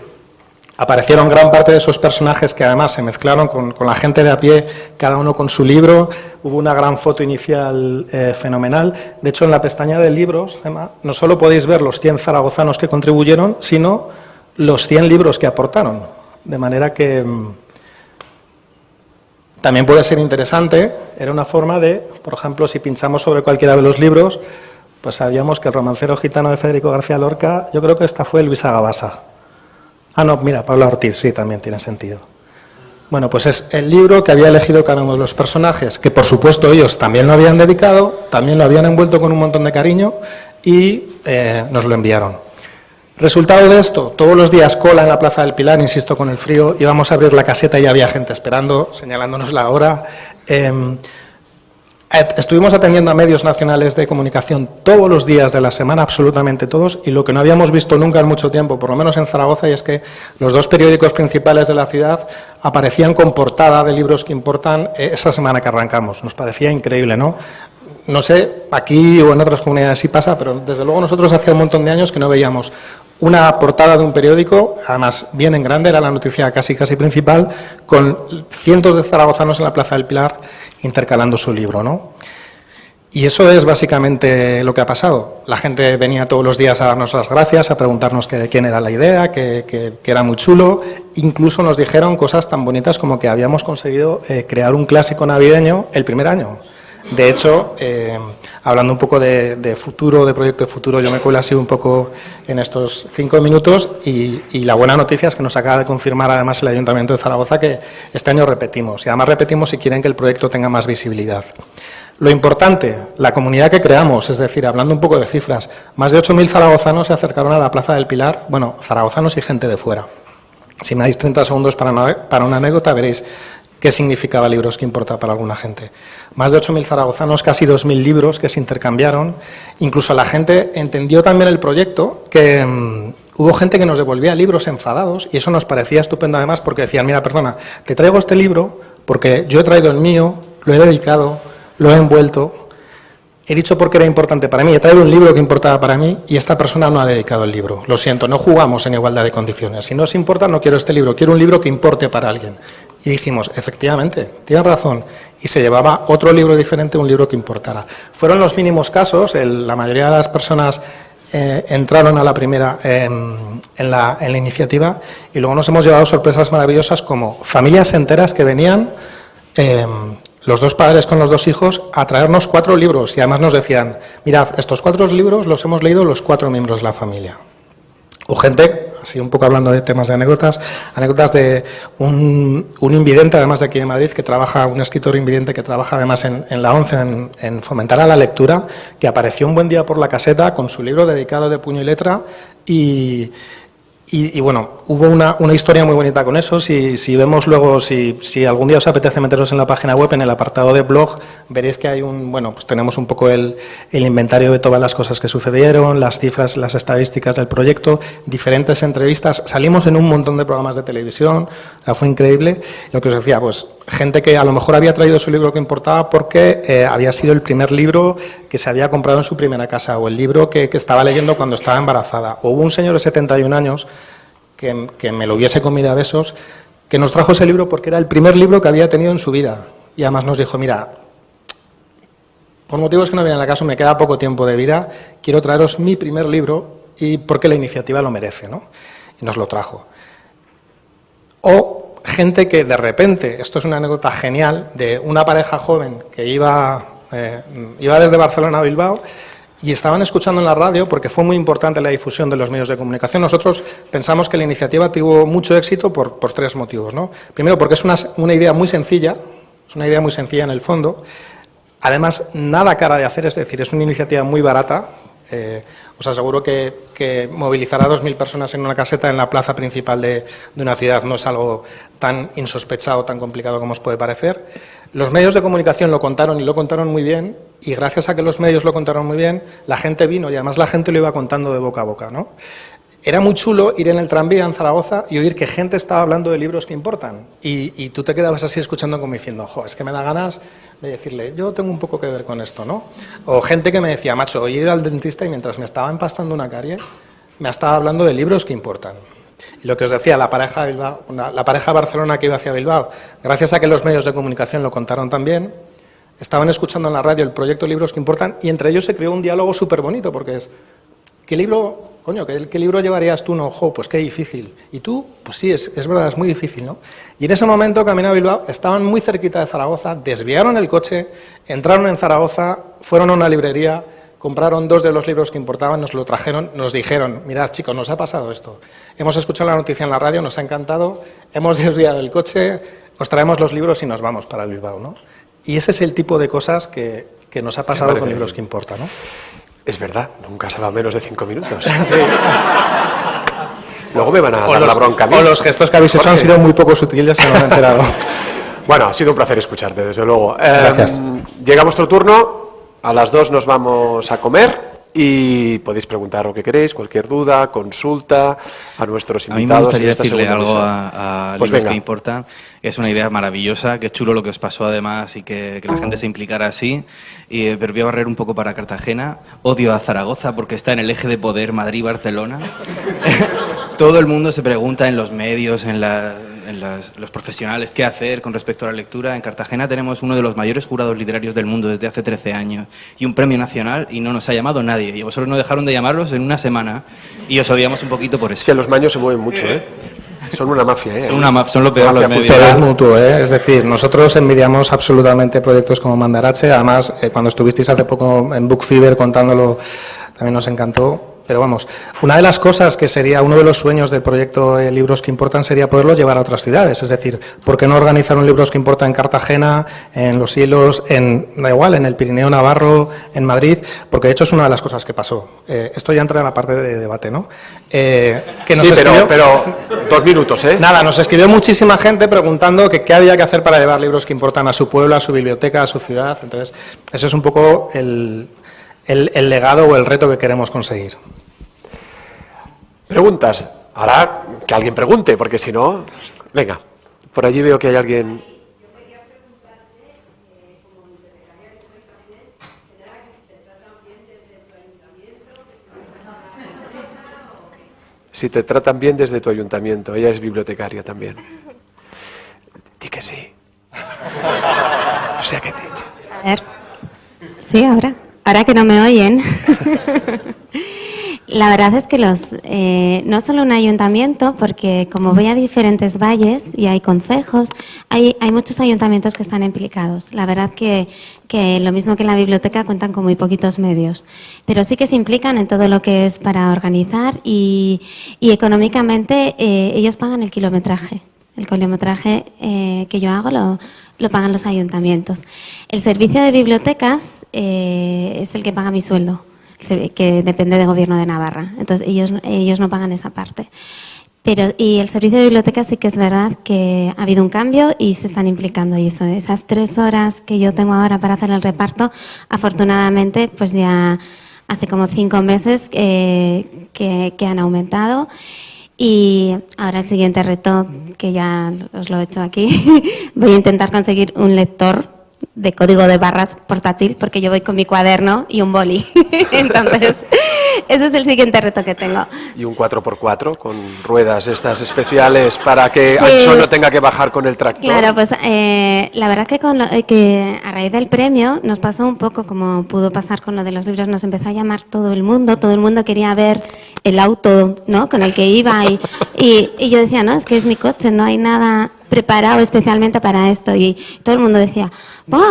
aparecieron gran parte de esos personajes que además se mezclaron con la gente de a pie, cada uno con su libro. Hubo una gran foto inicial fenomenal. De hecho, en la pestaña de libros, Gemma, no solo podéis ver los 100 zaragozanos que contribuyeron, sino los 100 libros que aportaron. De manera que también puede ser interesante. Era una forma de, por ejemplo, si pinchamos sobre cualquiera de los libros, pues sabíamos que el romancero gitano de Federico García Lorca, yo creo que esta fue Luisa Gabasa. Ah, no, mira, Pablo Ortiz, sí, también tiene sentido. Bueno, pues es el libro que había elegido cada uno de los personajes, que por supuesto ellos también lo habían dedicado, también lo habían envuelto con un montón de cariño y nos lo enviaron. Resultado de esto, todos los días cola en la Plaza del Pilar, insisto, con el frío, íbamos a abrir la caseta y había gente esperando, señalándonos la hora. Estuvimos atendiendo a medios nacionales de comunicación todos los días de la semana, absolutamente todos, y lo que no habíamos visto nunca en mucho tiempo, por lo menos en Zaragoza, y es que los dos periódicos principales de la ciudad aparecían con portada de libros que importan esa semana que arrancamos. Nos parecía increíble, ¿no? No sé, aquí o en otras comunidades sí pasa, pero desde luego nosotros hacía un montón de años que no veíamos una portada de un periódico, además bien en grande, era la noticia casi principal, con cientos de zaragozanos en la Plaza del Pilar intercalando su libro, ¿no? Y eso es básicamente lo que ha pasado. La gente venía todos los días a darnos las gracias, a preguntarnos de quién era la idea, que era muy chulo. Incluso nos dijeron cosas tan bonitas como que habíamos conseguido crear un clásico navideño el primer año. De hecho, hablando un poco de futuro, de proyecto de futuro, yo me cuelo así un poco en estos 5 minutos y la buena noticia es que nos acaba de confirmar además el Ayuntamiento de Zaragoza que este año repetimos, y además repetimos si quieren que el proyecto tenga más visibilidad. Lo importante, la comunidad que creamos, es decir, hablando un poco de cifras, más de 8.000 zaragozanos se acercaron a la Plaza del Pilar, bueno, zaragozanos y gente de fuera. Si me dais 30 segundos para una anécdota, veréis qué significaba libros que importa para alguna gente. Más de 8.000 zaragozanos, casi 2.000 libros que se intercambiaron. Incluso la gente entendió también el proyecto, que hubo gente que nos devolvía libros enfadados y eso nos parecía estupendo además porque decían, mira, perdona, te traigo este libro porque yo he traído el mío, lo he dedicado, lo he envuelto, he dicho porque era importante para mí, he traído un libro que importaba para mí y esta persona no ha dedicado el libro. Lo siento, no jugamos en igualdad de condiciones. Si no os importa, no quiero este libro, quiero un libro que importe para alguien. Y dijimos, efectivamente, tienes razón. Y se llevaba otro libro diferente, un libro que importara. Fueron los mínimos casos, la mayoría de las personas entraron a la primera en la iniciativa y luego nos hemos llevado sorpresas maravillosas como familias enteras que venían, los dos padres con los dos hijos, a traernos 4 libros y además nos decían, mirad, estos 4 libros los hemos leído los 4 miembros de la familia. O gente, así un poco hablando de temas de anécdotas de un invidente, además de aquí de Madrid, que trabaja, un escritor invidente que trabaja además en la ONCE, en fomentar a la lectura, que apareció un buen día por la caseta con su libro dedicado de puño y letra y Y bueno, hubo una historia muy bonita con eso. Si vemos luego, si algún día os apetece meteros en la página web, en el apartado de blog, veréis que hay pues tenemos un poco el inventario de todas las cosas que sucedieron, las cifras, las estadísticas del proyecto, diferentes entrevistas. Salimos en un montón de programas de televisión, fue increíble. Lo que os decía, pues gente que a lo mejor había traído su libro que importaba porque había sido el primer libro que se había comprado en su primera casa, o el libro que estaba leyendo cuando estaba embarazada. O hubo un señor de 71 años que me lo hubiese comido a besos, que nos trajo ese libro porque era el primer libro que había tenido en su vida. Y además nos dijo, mira, por motivos que no vienen al caso, me queda poco tiempo de vida, quiero traeros mi primer libro y porque la iniciativa lo merece, ¿no? Y nos lo trajo. O gente que de repente, esto es una anécdota genial, de una pareja joven que iba desde Barcelona a Bilbao, y estaban escuchando en la radio, porque fue muy importante la difusión de los medios de comunicación. Nosotros pensamos que la iniciativa tuvo mucho éxito por tres motivos, ¿no? Primero, porque es una idea muy sencilla, en el fondo. Además, nada cara de hacer, es decir, es una iniciativa muy barata. Os aseguro que movilizar a 2.000 personas en una caseta en la plaza principal de una ciudad no es algo tan insospechado, tan complicado como os puede parecer. Los medios de comunicación lo contaron y lo contaron muy bien, y gracias a que los medios lo contaron muy bien, la gente vino y además la gente lo iba contando de boca a boca, ¿no? Era muy chulo ir en el tranvía en Zaragoza y oír que gente estaba hablando de libros que importan. Y tú te quedabas así escuchando como diciendo, jo, es que me da ganas de decirle, yo tengo un poco que ver con esto, ¿no? O gente que me decía, macho, hoy ir al dentista y mientras me estaba empastando una carie, me estaba hablando de libros que importan. Y lo que os decía, la pareja de Bilbao, la pareja de Barcelona que iba hacia Bilbao, gracias a que los medios de comunicación lo contaron también, estaban escuchando en la radio el proyecto Libros que Importan, y entre ellos se creó un diálogo súper bonito, porque es, ¿qué libro, coño, qué libro llevarías tú? No, jo, pues qué difícil. ¿Y tú? Pues sí, es verdad, es muy difícil, ¿no? Y en ese momento, camino a Bilbao, estaban muy cerquita de Zaragoza, desviaron el coche, entraron en Zaragoza, fueron a una librería, compraron 2 de los libros que importaban, nos lo trajeron, nos dijeron, mirad chicos, nos ha pasado esto. Hemos escuchado la noticia en la radio, nos ha encantado, hemos desviado el coche, os traemos los libros y nos vamos para Bilbao, ¿no? Y ese es el tipo de cosas que nos ha pasado con Libros que Importan, ¿no? Es verdad, nunca se va menos de 5 minutos. Sí. Luego me van a dar la bronca a mí. O los gestos que habéis hecho han sido muy poco sutiles, se me han enterado. Bueno, ha sido un placer escucharte, desde luego. Gracias. Llega vuestro turno, a las 2 nos vamos a comer y podéis preguntar lo que queréis, cualquier duda, consulta a nuestros invitados. A mí me gustaría decirle algo a Pues Libros venga. que Importan. Es una idea maravillosa, qué chulo lo que os pasó además y que la gente se implicara así. Pero voy a barrer un poco para Cartagena. Odio a Zaragoza porque está en el eje de poder Madrid-Barcelona. Todo el mundo se pregunta en los medios, los profesionales, qué hacer con respecto a la lectura. En Cartagena tenemos uno de los mayores jurados literarios del mundo desde hace 13 años y un premio nacional y no nos ha llamado nadie. Y vosotros no dejaron de llamarlos en una semana y os odiamos un poquito por eso. Es que los maños se mueven mucho, ¿eh? Son una mafia, ¿eh? Son lo peor los medios. Pero es mutuo, ¿eh? Es decir, nosotros envidiamos absolutamente proyectos como Mandarache. Además, cuando estuvisteis hace poco en Book Fever contándolo, también nos encantó. Pero vamos, una de las cosas que sería uno de los sueños del proyecto Libros que Importan sería poderlo llevar a otras ciudades. Es decir, ¿por qué no organizar un Libros que Importan en Cartagena, en Los Hilos, da igual, en el Pirineo Navarro, en Madrid? Porque de hecho es una de las cosas que pasó. Esto ya entra en la parte de debate, ¿no? Que nos escribió, pero 2 minutos, ¿eh? Nada, nos escribió muchísima gente preguntando que qué había que hacer para llevar libros que importan a su pueblo, a su biblioteca, a su ciudad. Entonces, ese es un poco el legado o el reto que queremos conseguir. Preguntas. Ahora que alguien pregunte, porque si no... Venga, por allí veo que hay alguien... Si te tratan bien desde tu ayuntamiento. Ella es bibliotecaria también. Di que sí. O sea que te... A ver. Sí, ahora que no me oyen. La verdad es que no solo un ayuntamiento, porque como voy a diferentes valles y hay concejos, hay muchos ayuntamientos que están implicados. La verdad que lo mismo que en la biblioteca cuentan con muy poquitos medios, pero sí que se implican en todo lo que es para organizar y económicamente ellos pagan el kilometraje. El kilometraje que yo hago lo pagan los ayuntamientos. El servicio de bibliotecas es el que paga mi sueldo, que depende del Gobierno de Navarra. Entonces ellos no pagan esa parte. Y el servicio de biblioteca sí que es verdad que ha habido un cambio y se están implicando. Y esas 3 horas que yo tengo ahora para hacer el reparto, afortunadamente, pues ya hace como 5 meses que han aumentado. Y ahora el siguiente reto, que ya os lo he hecho aquí, voy a intentar conseguir un lector de código de barras portátil, porque yo voy con mi cuaderno y un boli. Entonces, ese es el siguiente reto que tengo. Y un 4x4 con ruedas estas especiales para que Sí. Ancho no tenga que bajar con el tractor. Claro, pues la verdad que a raíz del premio nos pasó un poco como pudo pasar con lo de los libros, nos empezó a llamar todo el mundo quería ver el auto, ¿no?, con el que iba y yo decía, no, es que es mi coche, no hay nada preparado especialmente para esto, y todo el mundo decía,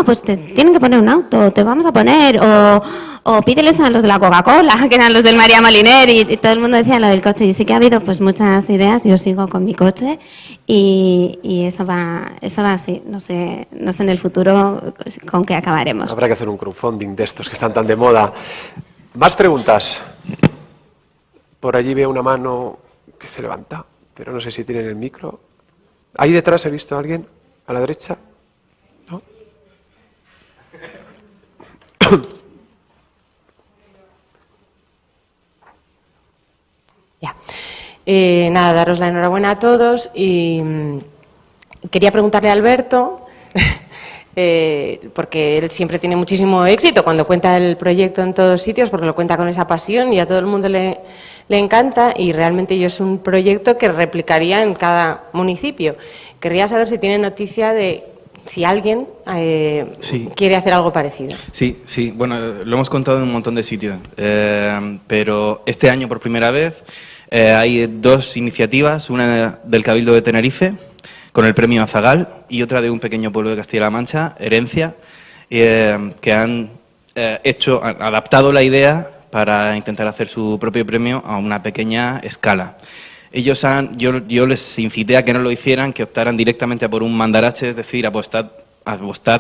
pues te tienen que poner un auto, te vamos a poner, o pídeles a los de la Coca-Cola, que eran los del María Moliner, y todo el mundo decía lo del coche, y sí que ha habido pues muchas ideas. Yo sigo con mi coche y eso va así, no sé en el futuro con qué acabaremos. Habrá que hacer un crowdfunding de estos que están tan de moda. Más preguntas. Por allí veo una mano que se levanta, pero no sé si tienen el micro. Ahí detrás he visto a alguien, a la derecha. ¿No? Nada, daros la enhorabuena a todos y quería preguntarle a Alberto, porque él siempre tiene muchísimo éxito cuando cuenta el proyecto en todos sitios, porque lo cuenta con esa pasión y a todo el mundo le encanta, y realmente yo es un proyecto que replicaría en cada municipio. Querría saber si tiene noticia de si alguien Sí. quiere hacer algo parecido. Sí, bueno, lo hemos contado en un montón de sitios, pero este año por primera vez hay 2 iniciativas, una del Cabildo de Tenerife, con el premio Azagal, y otra de un pequeño pueblo de Castilla-La Mancha, Herencia, que han adaptado la idea para intentar hacer su propio premio a una pequeña escala. Ellos yo les incité a que no lo hicieran, que optaran directamente a por un mandarache, es decir, apostad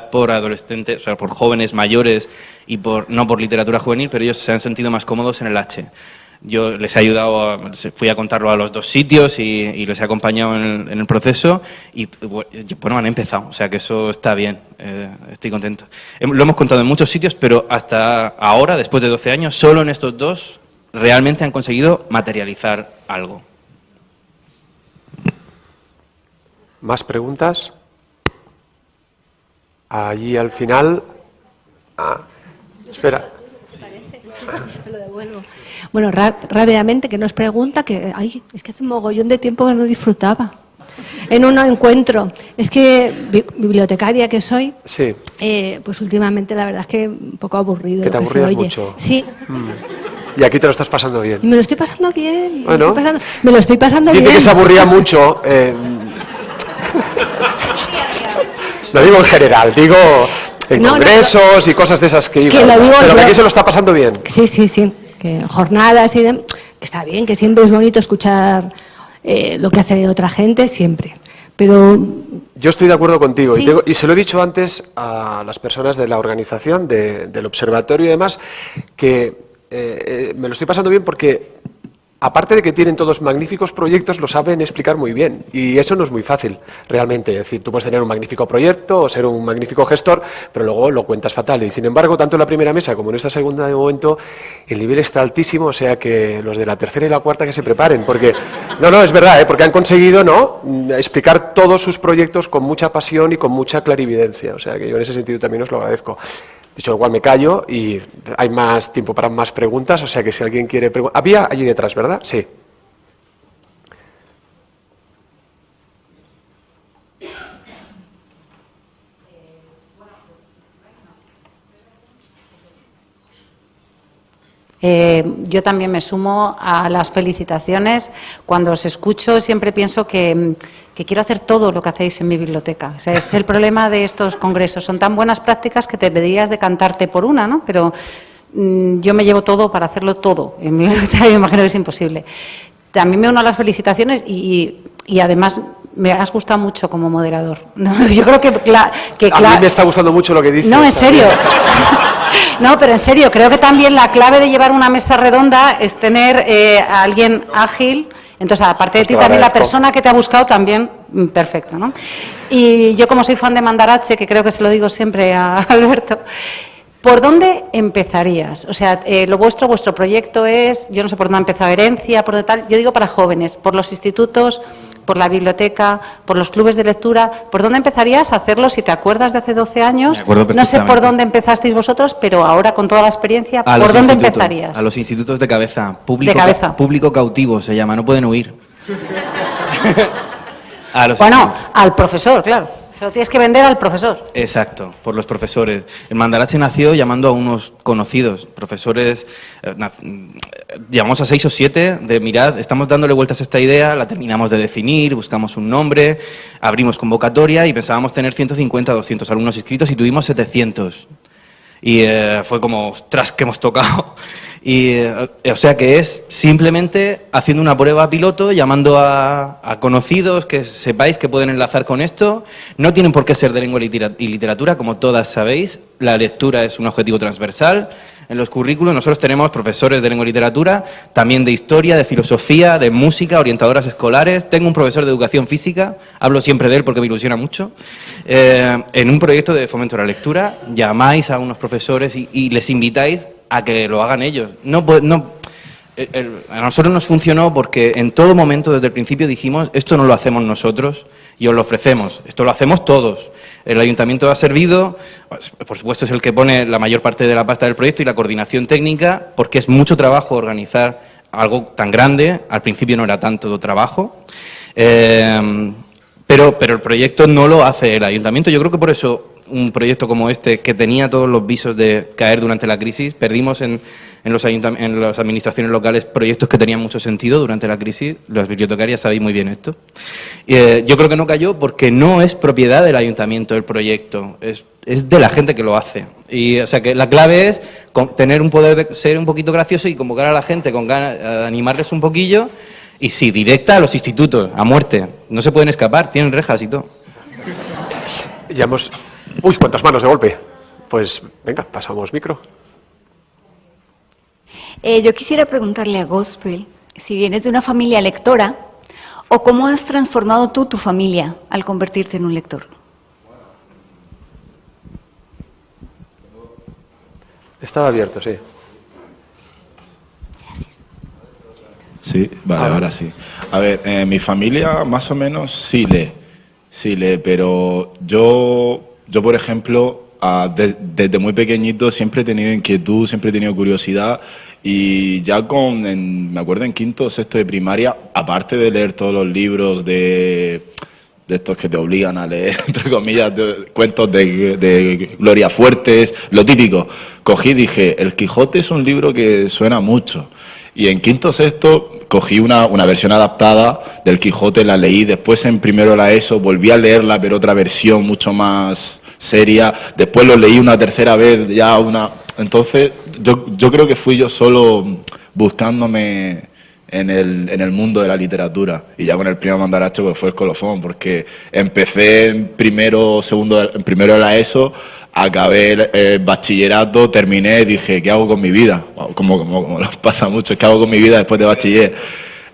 por adolescentes, o sea, por jóvenes mayores y no por literatura juvenil, pero ellos se han sentido más cómodos en el H. Yo les he ayudado, fui a contarlo a los 2 sitios y les he acompañado en el proceso y bueno, han empezado, o sea que eso está bien, estoy contento. Lo hemos contado en muchos sitios, pero hasta ahora, después de 12 años, solo en estos 2 realmente han conseguido materializar algo. ¿Más preguntas? Allí al final. Espera. Lo devuelvo. Bueno, rápidamente, que nos pregunta que, es que hace un mogollón de tiempo que no disfrutaba. En un encuentro. Es que, bibliotecaria que soy, sí. Pues últimamente la verdad es que un poco aburrido. Que te lo que se aburrías oye. mucho. Sí. Y aquí te lo estás pasando bien. Y me lo estoy pasando bien. Bueno. Me lo estoy pasando Dice bien. que se aburría mucho. Lo digo en general, digo en congresos y cosas de esas que iba. Pero que aquí se lo está pasando bien. Sí. Que jornadas y demás, que está bien, que siempre es bonito escuchar lo que hace otra gente, siempre. Pero yo estoy de acuerdo contigo, sí. y se lo he dicho antes a las personas de la organización, del observatorio y demás, que me lo estoy pasando bien porque, aparte de que tienen todos magníficos proyectos, lo saben explicar muy bien. Y eso no es muy fácil, realmente. Es decir, tú puedes tener un magnífico proyecto o ser un magnífico gestor, pero luego lo cuentas fatal. Y sin embargo, tanto en la primera mesa como en esta segunda, de momento, el nivel está altísimo. O sea que los de la tercera y la cuarta que se preparen. Porque, no, es verdad, porque han conseguido explicar todos sus proyectos con mucha pasión y con mucha clarividencia. O sea que yo en ese sentido también os lo agradezco. Dicho lo cual, me callo y hay más tiempo para más preguntas, o sea que si alguien quiere preguntar... Había allí detrás, ¿verdad? Sí. Yo también me sumo a las felicitaciones. Cuando os escucho siempre pienso que quiero hacer todo lo que hacéis en mi biblioteca. O sea, es el problema de estos congresos. Son tan buenas prácticas que te deberías decantarte por una, ¿no? Pero yo me llevo todo para hacerlo todo. En mi biblioteca me imagino que es imposible. También me uno a las felicitaciones y además me has gustado mucho como moderador. ¿No? Yo creo que a mí me está gustando mucho lo que dices. No, en serio. No, pero en serio, creo que también la clave de llevar una mesa redonda es tener a alguien ágil, Entonces, aparte de Pues ti, te lo también la agradezco. persona que te ha buscado también, perfecto, ¿no? Y yo, como soy fan de Mandarache, que creo que se lo digo siempre a Alberto, ¿por dónde empezarías? O sea, vuestro proyecto es, yo no sé por dónde ha empezado Herencia, por tal, yo digo para jóvenes, por los institutos, por la biblioteca, por los clubes de lectura, ¿por dónde empezarías a hacerlo si te acuerdas de hace 12 años? Me acuerdo No sé perfectamente. por dónde empezasteis vosotros, pero ahora con toda la experiencia, A ¿por los dónde institutos, empezarías? A los institutos de cabeza. Público, De cabeza. Público cautivo se llama, no pueden huir. A los Bueno, institutos. al profesor, claro. Se lo tienes que vender al profesor. Exacto, por los profesores. El Mandarache nació llamando a unos conocidos, profesores, llamamos a 6 o 7 de mirad, estamos dándole vueltas a esta idea, la terminamos de definir, buscamos un nombre, abrimos convocatoria y pensábamos tener 150 o 200 alumnos inscritos y tuvimos 700. Y fue como, ostras, que hemos tocado. Y, o sea que es simplemente haciendo una prueba piloto, llamando a conocidos que sepáis que pueden enlazar con esto. No tienen por qué ser de lengua y literatura, como todas sabéis. La lectura es un objetivo transversal en los currículos. Nosotros tenemos profesores de lengua y literatura, también de historia, de filosofía, de música, orientadoras escolares. Tengo un profesor de educación física, hablo siempre de él porque me ilusiona mucho. En un proyecto de fomento de la lectura, llamáis a unos profesores y les invitáis a que lo hagan ellos. A nosotros nos funcionó porque en todo momento, desde el principio, dijimos, esto no lo hacemos nosotros y os lo ofrecemos, esto lo hacemos todos. El ayuntamiento ha servido, por supuesto es el que pone la mayor parte de la pasta del proyecto y la coordinación técnica, porque es mucho trabajo organizar algo tan grande, al principio no era tanto trabajo, pero el proyecto no lo hace el ayuntamiento. Yo creo que por eso un proyecto como este, que tenía todos los visos de caer durante la crisis, perdimos en las administraciones locales proyectos que tenían mucho sentido durante la crisis. Las bibliotecarias sabéis muy bien esto. Yo creo que no cayó porque no es propiedad del ayuntamiento el proyecto, es de la gente que lo hace. Y, o sea, que la clave es tener un poder de ser un poquito gracioso y convocar a la gente con ganas, animarles un poquillo. Y sí, directa a los institutos, a muerte. No se pueden escapar, tienen rejas y todo. Ya hemos... Uy, cuántas manos de golpe. Pues venga, pasamos micro. Yo quisiera preguntarle a Gospel si vienes de una familia lectora o cómo has transformado tú tu familia al convertirte en un lector. Estaba abierto, sí. Sí, vale, ahora sí. A ver, mi familia más o menos sí lee, pero yo por ejemplo, desde muy pequeñito siempre he tenido inquietud, siempre he tenido curiosidad y ya me acuerdo en quinto o sexto de primaria, aparte de leer todos los libros de estos que te obligan a leer, entre comillas, cuentos de Gloria Fuertes, lo típico, cogí y dije, El Quijote es un libro que suena mucho. Y en quinto o sexto cogí una versión adaptada del Quijote, la leí, después en primero de la ESO volví a leerla, pero otra versión mucho más seria, después lo leí una tercera vez, entonces yo creo que fui yo solo buscándome en el mundo de la literatura, y ya con el primer Mandarache pues fue el colofón, porque empecé en primero de la ESO, acabé el bachillerato, terminé y dije, ¿qué hago con mi vida? Como nos pasa mucho, ¿qué hago con mi vida después de bachiller?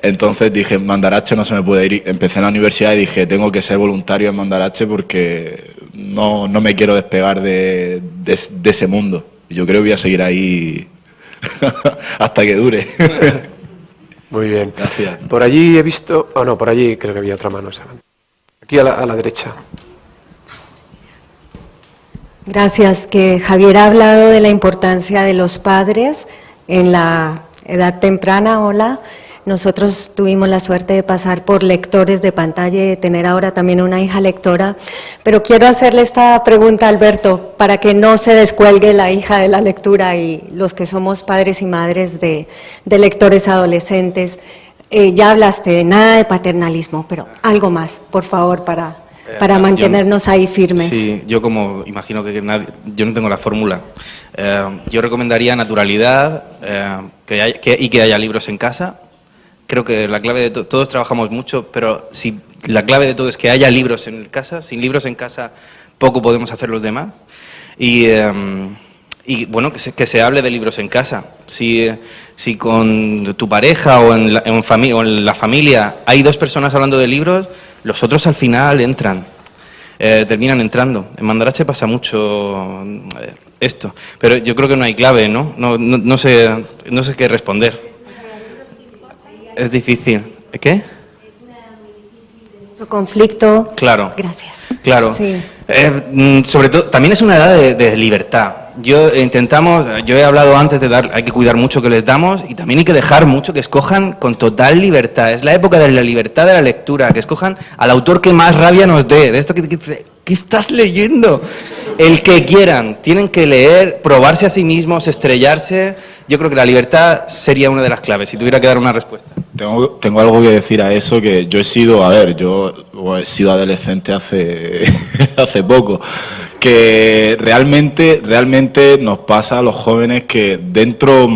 Entonces dije, Mandarache no se me puede ir. Empecé en la universidad y dije, tengo que ser voluntario en Mandarache porque no me quiero despegar de ese mundo. Yo creo que voy a seguir ahí hasta que dure. Muy bien. Gracias. Por allí he visto... no, por allí creo que había otra mano. Aquí a la derecha. Gracias. Que Javier ha hablado de la importancia de los padres en la edad temprana. Hola. Nosotros tuvimos la suerte de pasar por lectores de pantalla y de tener ahora también una hija lectora. Pero quiero hacerle esta pregunta a Alberto para que no se descuelgue la hija de la lectura y los que somos padres y madres de lectores adolescentes. Ya hablaste de nada de paternalismo, pero algo más, por favor, para mantenernos ahí firmes. Sí, yo como imagino que nadie, yo no tengo la fórmula. Yo recomendaría naturalidad que haya libros en casa. Creo que la clave de todos trabajamos mucho, pero si la clave de todo es que haya libros en casa, sin libros en casa poco podemos hacer los demás. Y Y bueno, que se hable de libros en casa. Si con tu pareja o en la familia hay dos personas hablando de libros, los otros al final entran, terminan entrando. En Mandarache pasa mucho esto, pero yo creo que no hay clave, ¿no? No sé qué responder. Es difícil. ¿Qué? Conflicto. Claro. Gracias. Claro. Sí. Sobre todo, también es una edad de libertad. Yo he hablado antes hay que cuidar mucho que les damos y también hay que dejar mucho que escojan con total libertad. Es la época de la libertad de la lectura, que escojan al autor que más rabia nos dé. De esto ¿qué estás leyendo? El que quieran. Tienen que leer, probarse a sí mismos, estrellarse. Yo creo que la libertad sería una de las claves, si tuviera que dar una respuesta. Tengo algo que decir a eso, que yo he sido adolescente hace poco, que realmente nos pasa a los jóvenes que dentro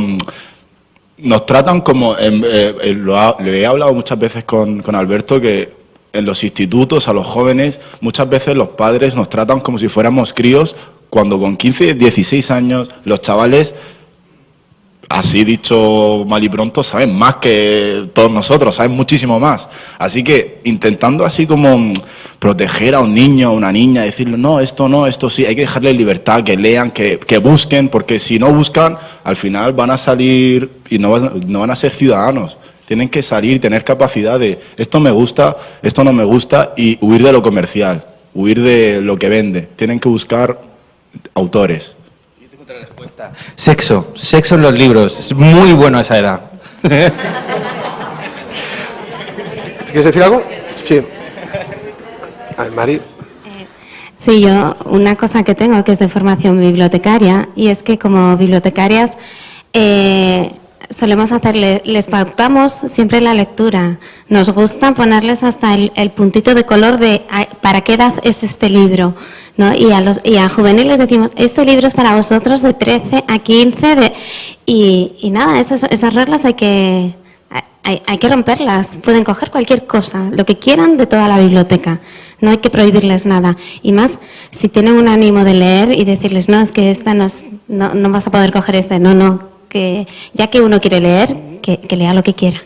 nos tratan como, lo he hablado muchas veces con Alberto, que en los institutos a los jóvenes muchas veces los padres nos tratan como si fuéramos críos, cuando con 15, 16 años los chavales, así dicho mal y pronto, saben más que todos nosotros, saben muchísimo más. Así que intentando así como proteger a un niño, a una niña, decirle no, esto sí, hay que dejarle libertad, que lean, que busquen, porque si no buscan, al final van a salir y no van a ser ciudadanos. Tienen que salir, tener capacidad de esto me gusta, esto no me gusta, y huir de lo comercial, huir de lo que vende. Tienen que buscar autores. Sexo en los libros, es muy bueno a esa edad. ¿Quieres decir algo? Sí. A ver, Mari. Sí, yo una cosa que tengo, que es de formación bibliotecaria, y es que como bibliotecarias solemos les pautamos siempre la lectura. Nos gusta ponerles hasta el puntito de color de para qué edad es este libro, ¿no? Y a juveniles decimos, este libro es para vosotros de 13 a 15, y nada, esas reglas hay que romperlas. Pueden coger cualquier cosa, lo que quieran de toda la biblioteca. No hay que prohibirles nada. Y más, si tienen un ánimo de leer y decirles, no, es que esta no vas a poder coger este. No, que ya que uno quiere leer, que lea lo que quiera.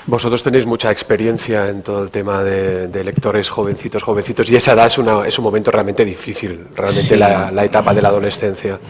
Vosotros tenéis mucha experiencia en todo el tema de lectores jovencitos, y esa edad es un momento realmente difícil, realmente sí. la etapa de la adolescencia.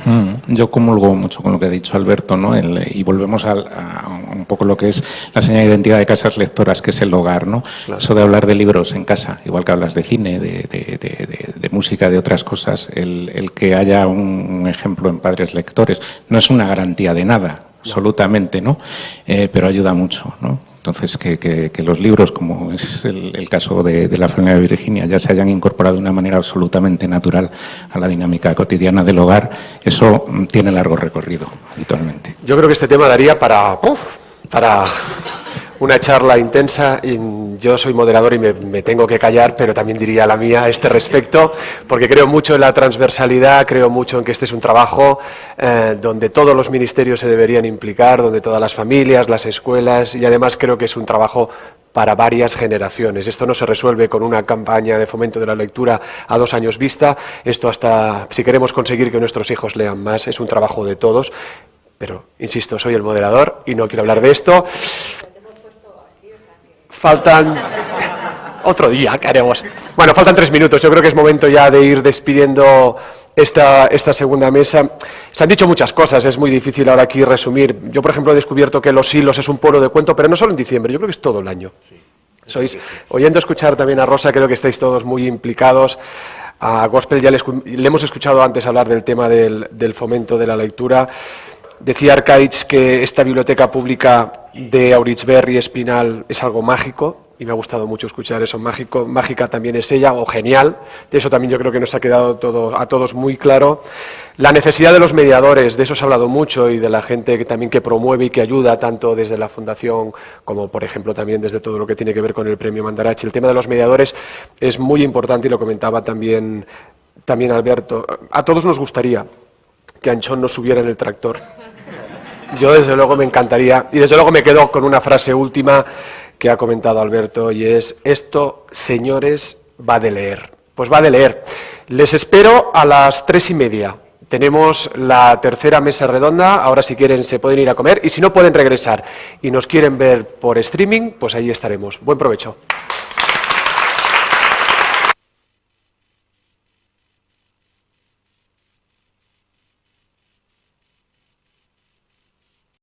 Yo comulgo mucho con lo que ha dicho Alberto, ¿no? Y volvemos a un poco lo que es la señal de identidad de casas lectoras, que es el hogar, ¿no? Claro. Eso de hablar de libros en casa, igual que hablas de cine, de música, de otras cosas, el que haya un ejemplo en padres lectores no es una garantía de nada, absolutamente, ¿no? Pero ayuda mucho, ¿no? Entonces, que los libros, como es el caso de la familia de Virginia, ya se hayan incorporado de una manera absolutamente natural a la dinámica cotidiana del hogar, eso tiene largo recorrido habitualmente. Yo creo que este tema daría para una charla intensa, y yo soy moderador y me tengo que callar, pero también diría la mía a este respecto, porque creo mucho en la transversalidad, creo mucho en que este es un trabajo donde todos los ministerios se deberían implicar, donde todas las familias, las escuelas, y además creo que es un trabajo para varias generaciones. Esto no se resuelve con una campaña de fomento de la lectura a 2 años vista, esto hasta, si queremos conseguir que nuestros hijos lean más, es un trabajo de todos, pero, insisto, soy el moderador y no quiero hablar de esto. Faltan... Otro día, ¿qué haremos? Bueno, faltan 3 minutos. Yo creo que es momento ya de ir despidiendo esta segunda mesa. Se han dicho muchas cosas, es muy difícil ahora aquí resumir. Yo, por ejemplo, he descubierto que Los Hilos es un pueblo de cuento, pero no solo en diciembre, yo creo que es todo el año. Sí. Oyendo escuchar también a Rosa, creo que estáis todos muy implicados. A Gospel ya le hemos escuchado antes hablar del tema del fomento de la lectura. Decía Arcaich que esta biblioteca pública de Auritsberri Espinal es algo mágico, y me ha gustado mucho escuchar eso, mágico. Mágica también es ella, o genial. De eso también yo creo que nos ha quedado a todos muy claro. La necesidad de los mediadores, de eso se ha hablado mucho, y de la gente que promueve y que ayuda, tanto desde la Fundación como, por ejemplo, también desde todo lo que tiene que ver con el Premio Mandarache. El tema de los mediadores es muy importante, y lo comentaba también Alberto. A todos nos gustaría que Anchón no subiera en el tractor. Yo, desde luego, me encantaría, y desde luego me quedo con una frase última que ha comentado Alberto, y es: esto, señores, va de leer. Pues va de leer. Les espero a las 3:30. tenemos la tercera mesa redonda, ahora si quieren se pueden ir a comer y si no pueden regresar y nos quieren ver por streaming, pues ahí estaremos. Buen provecho.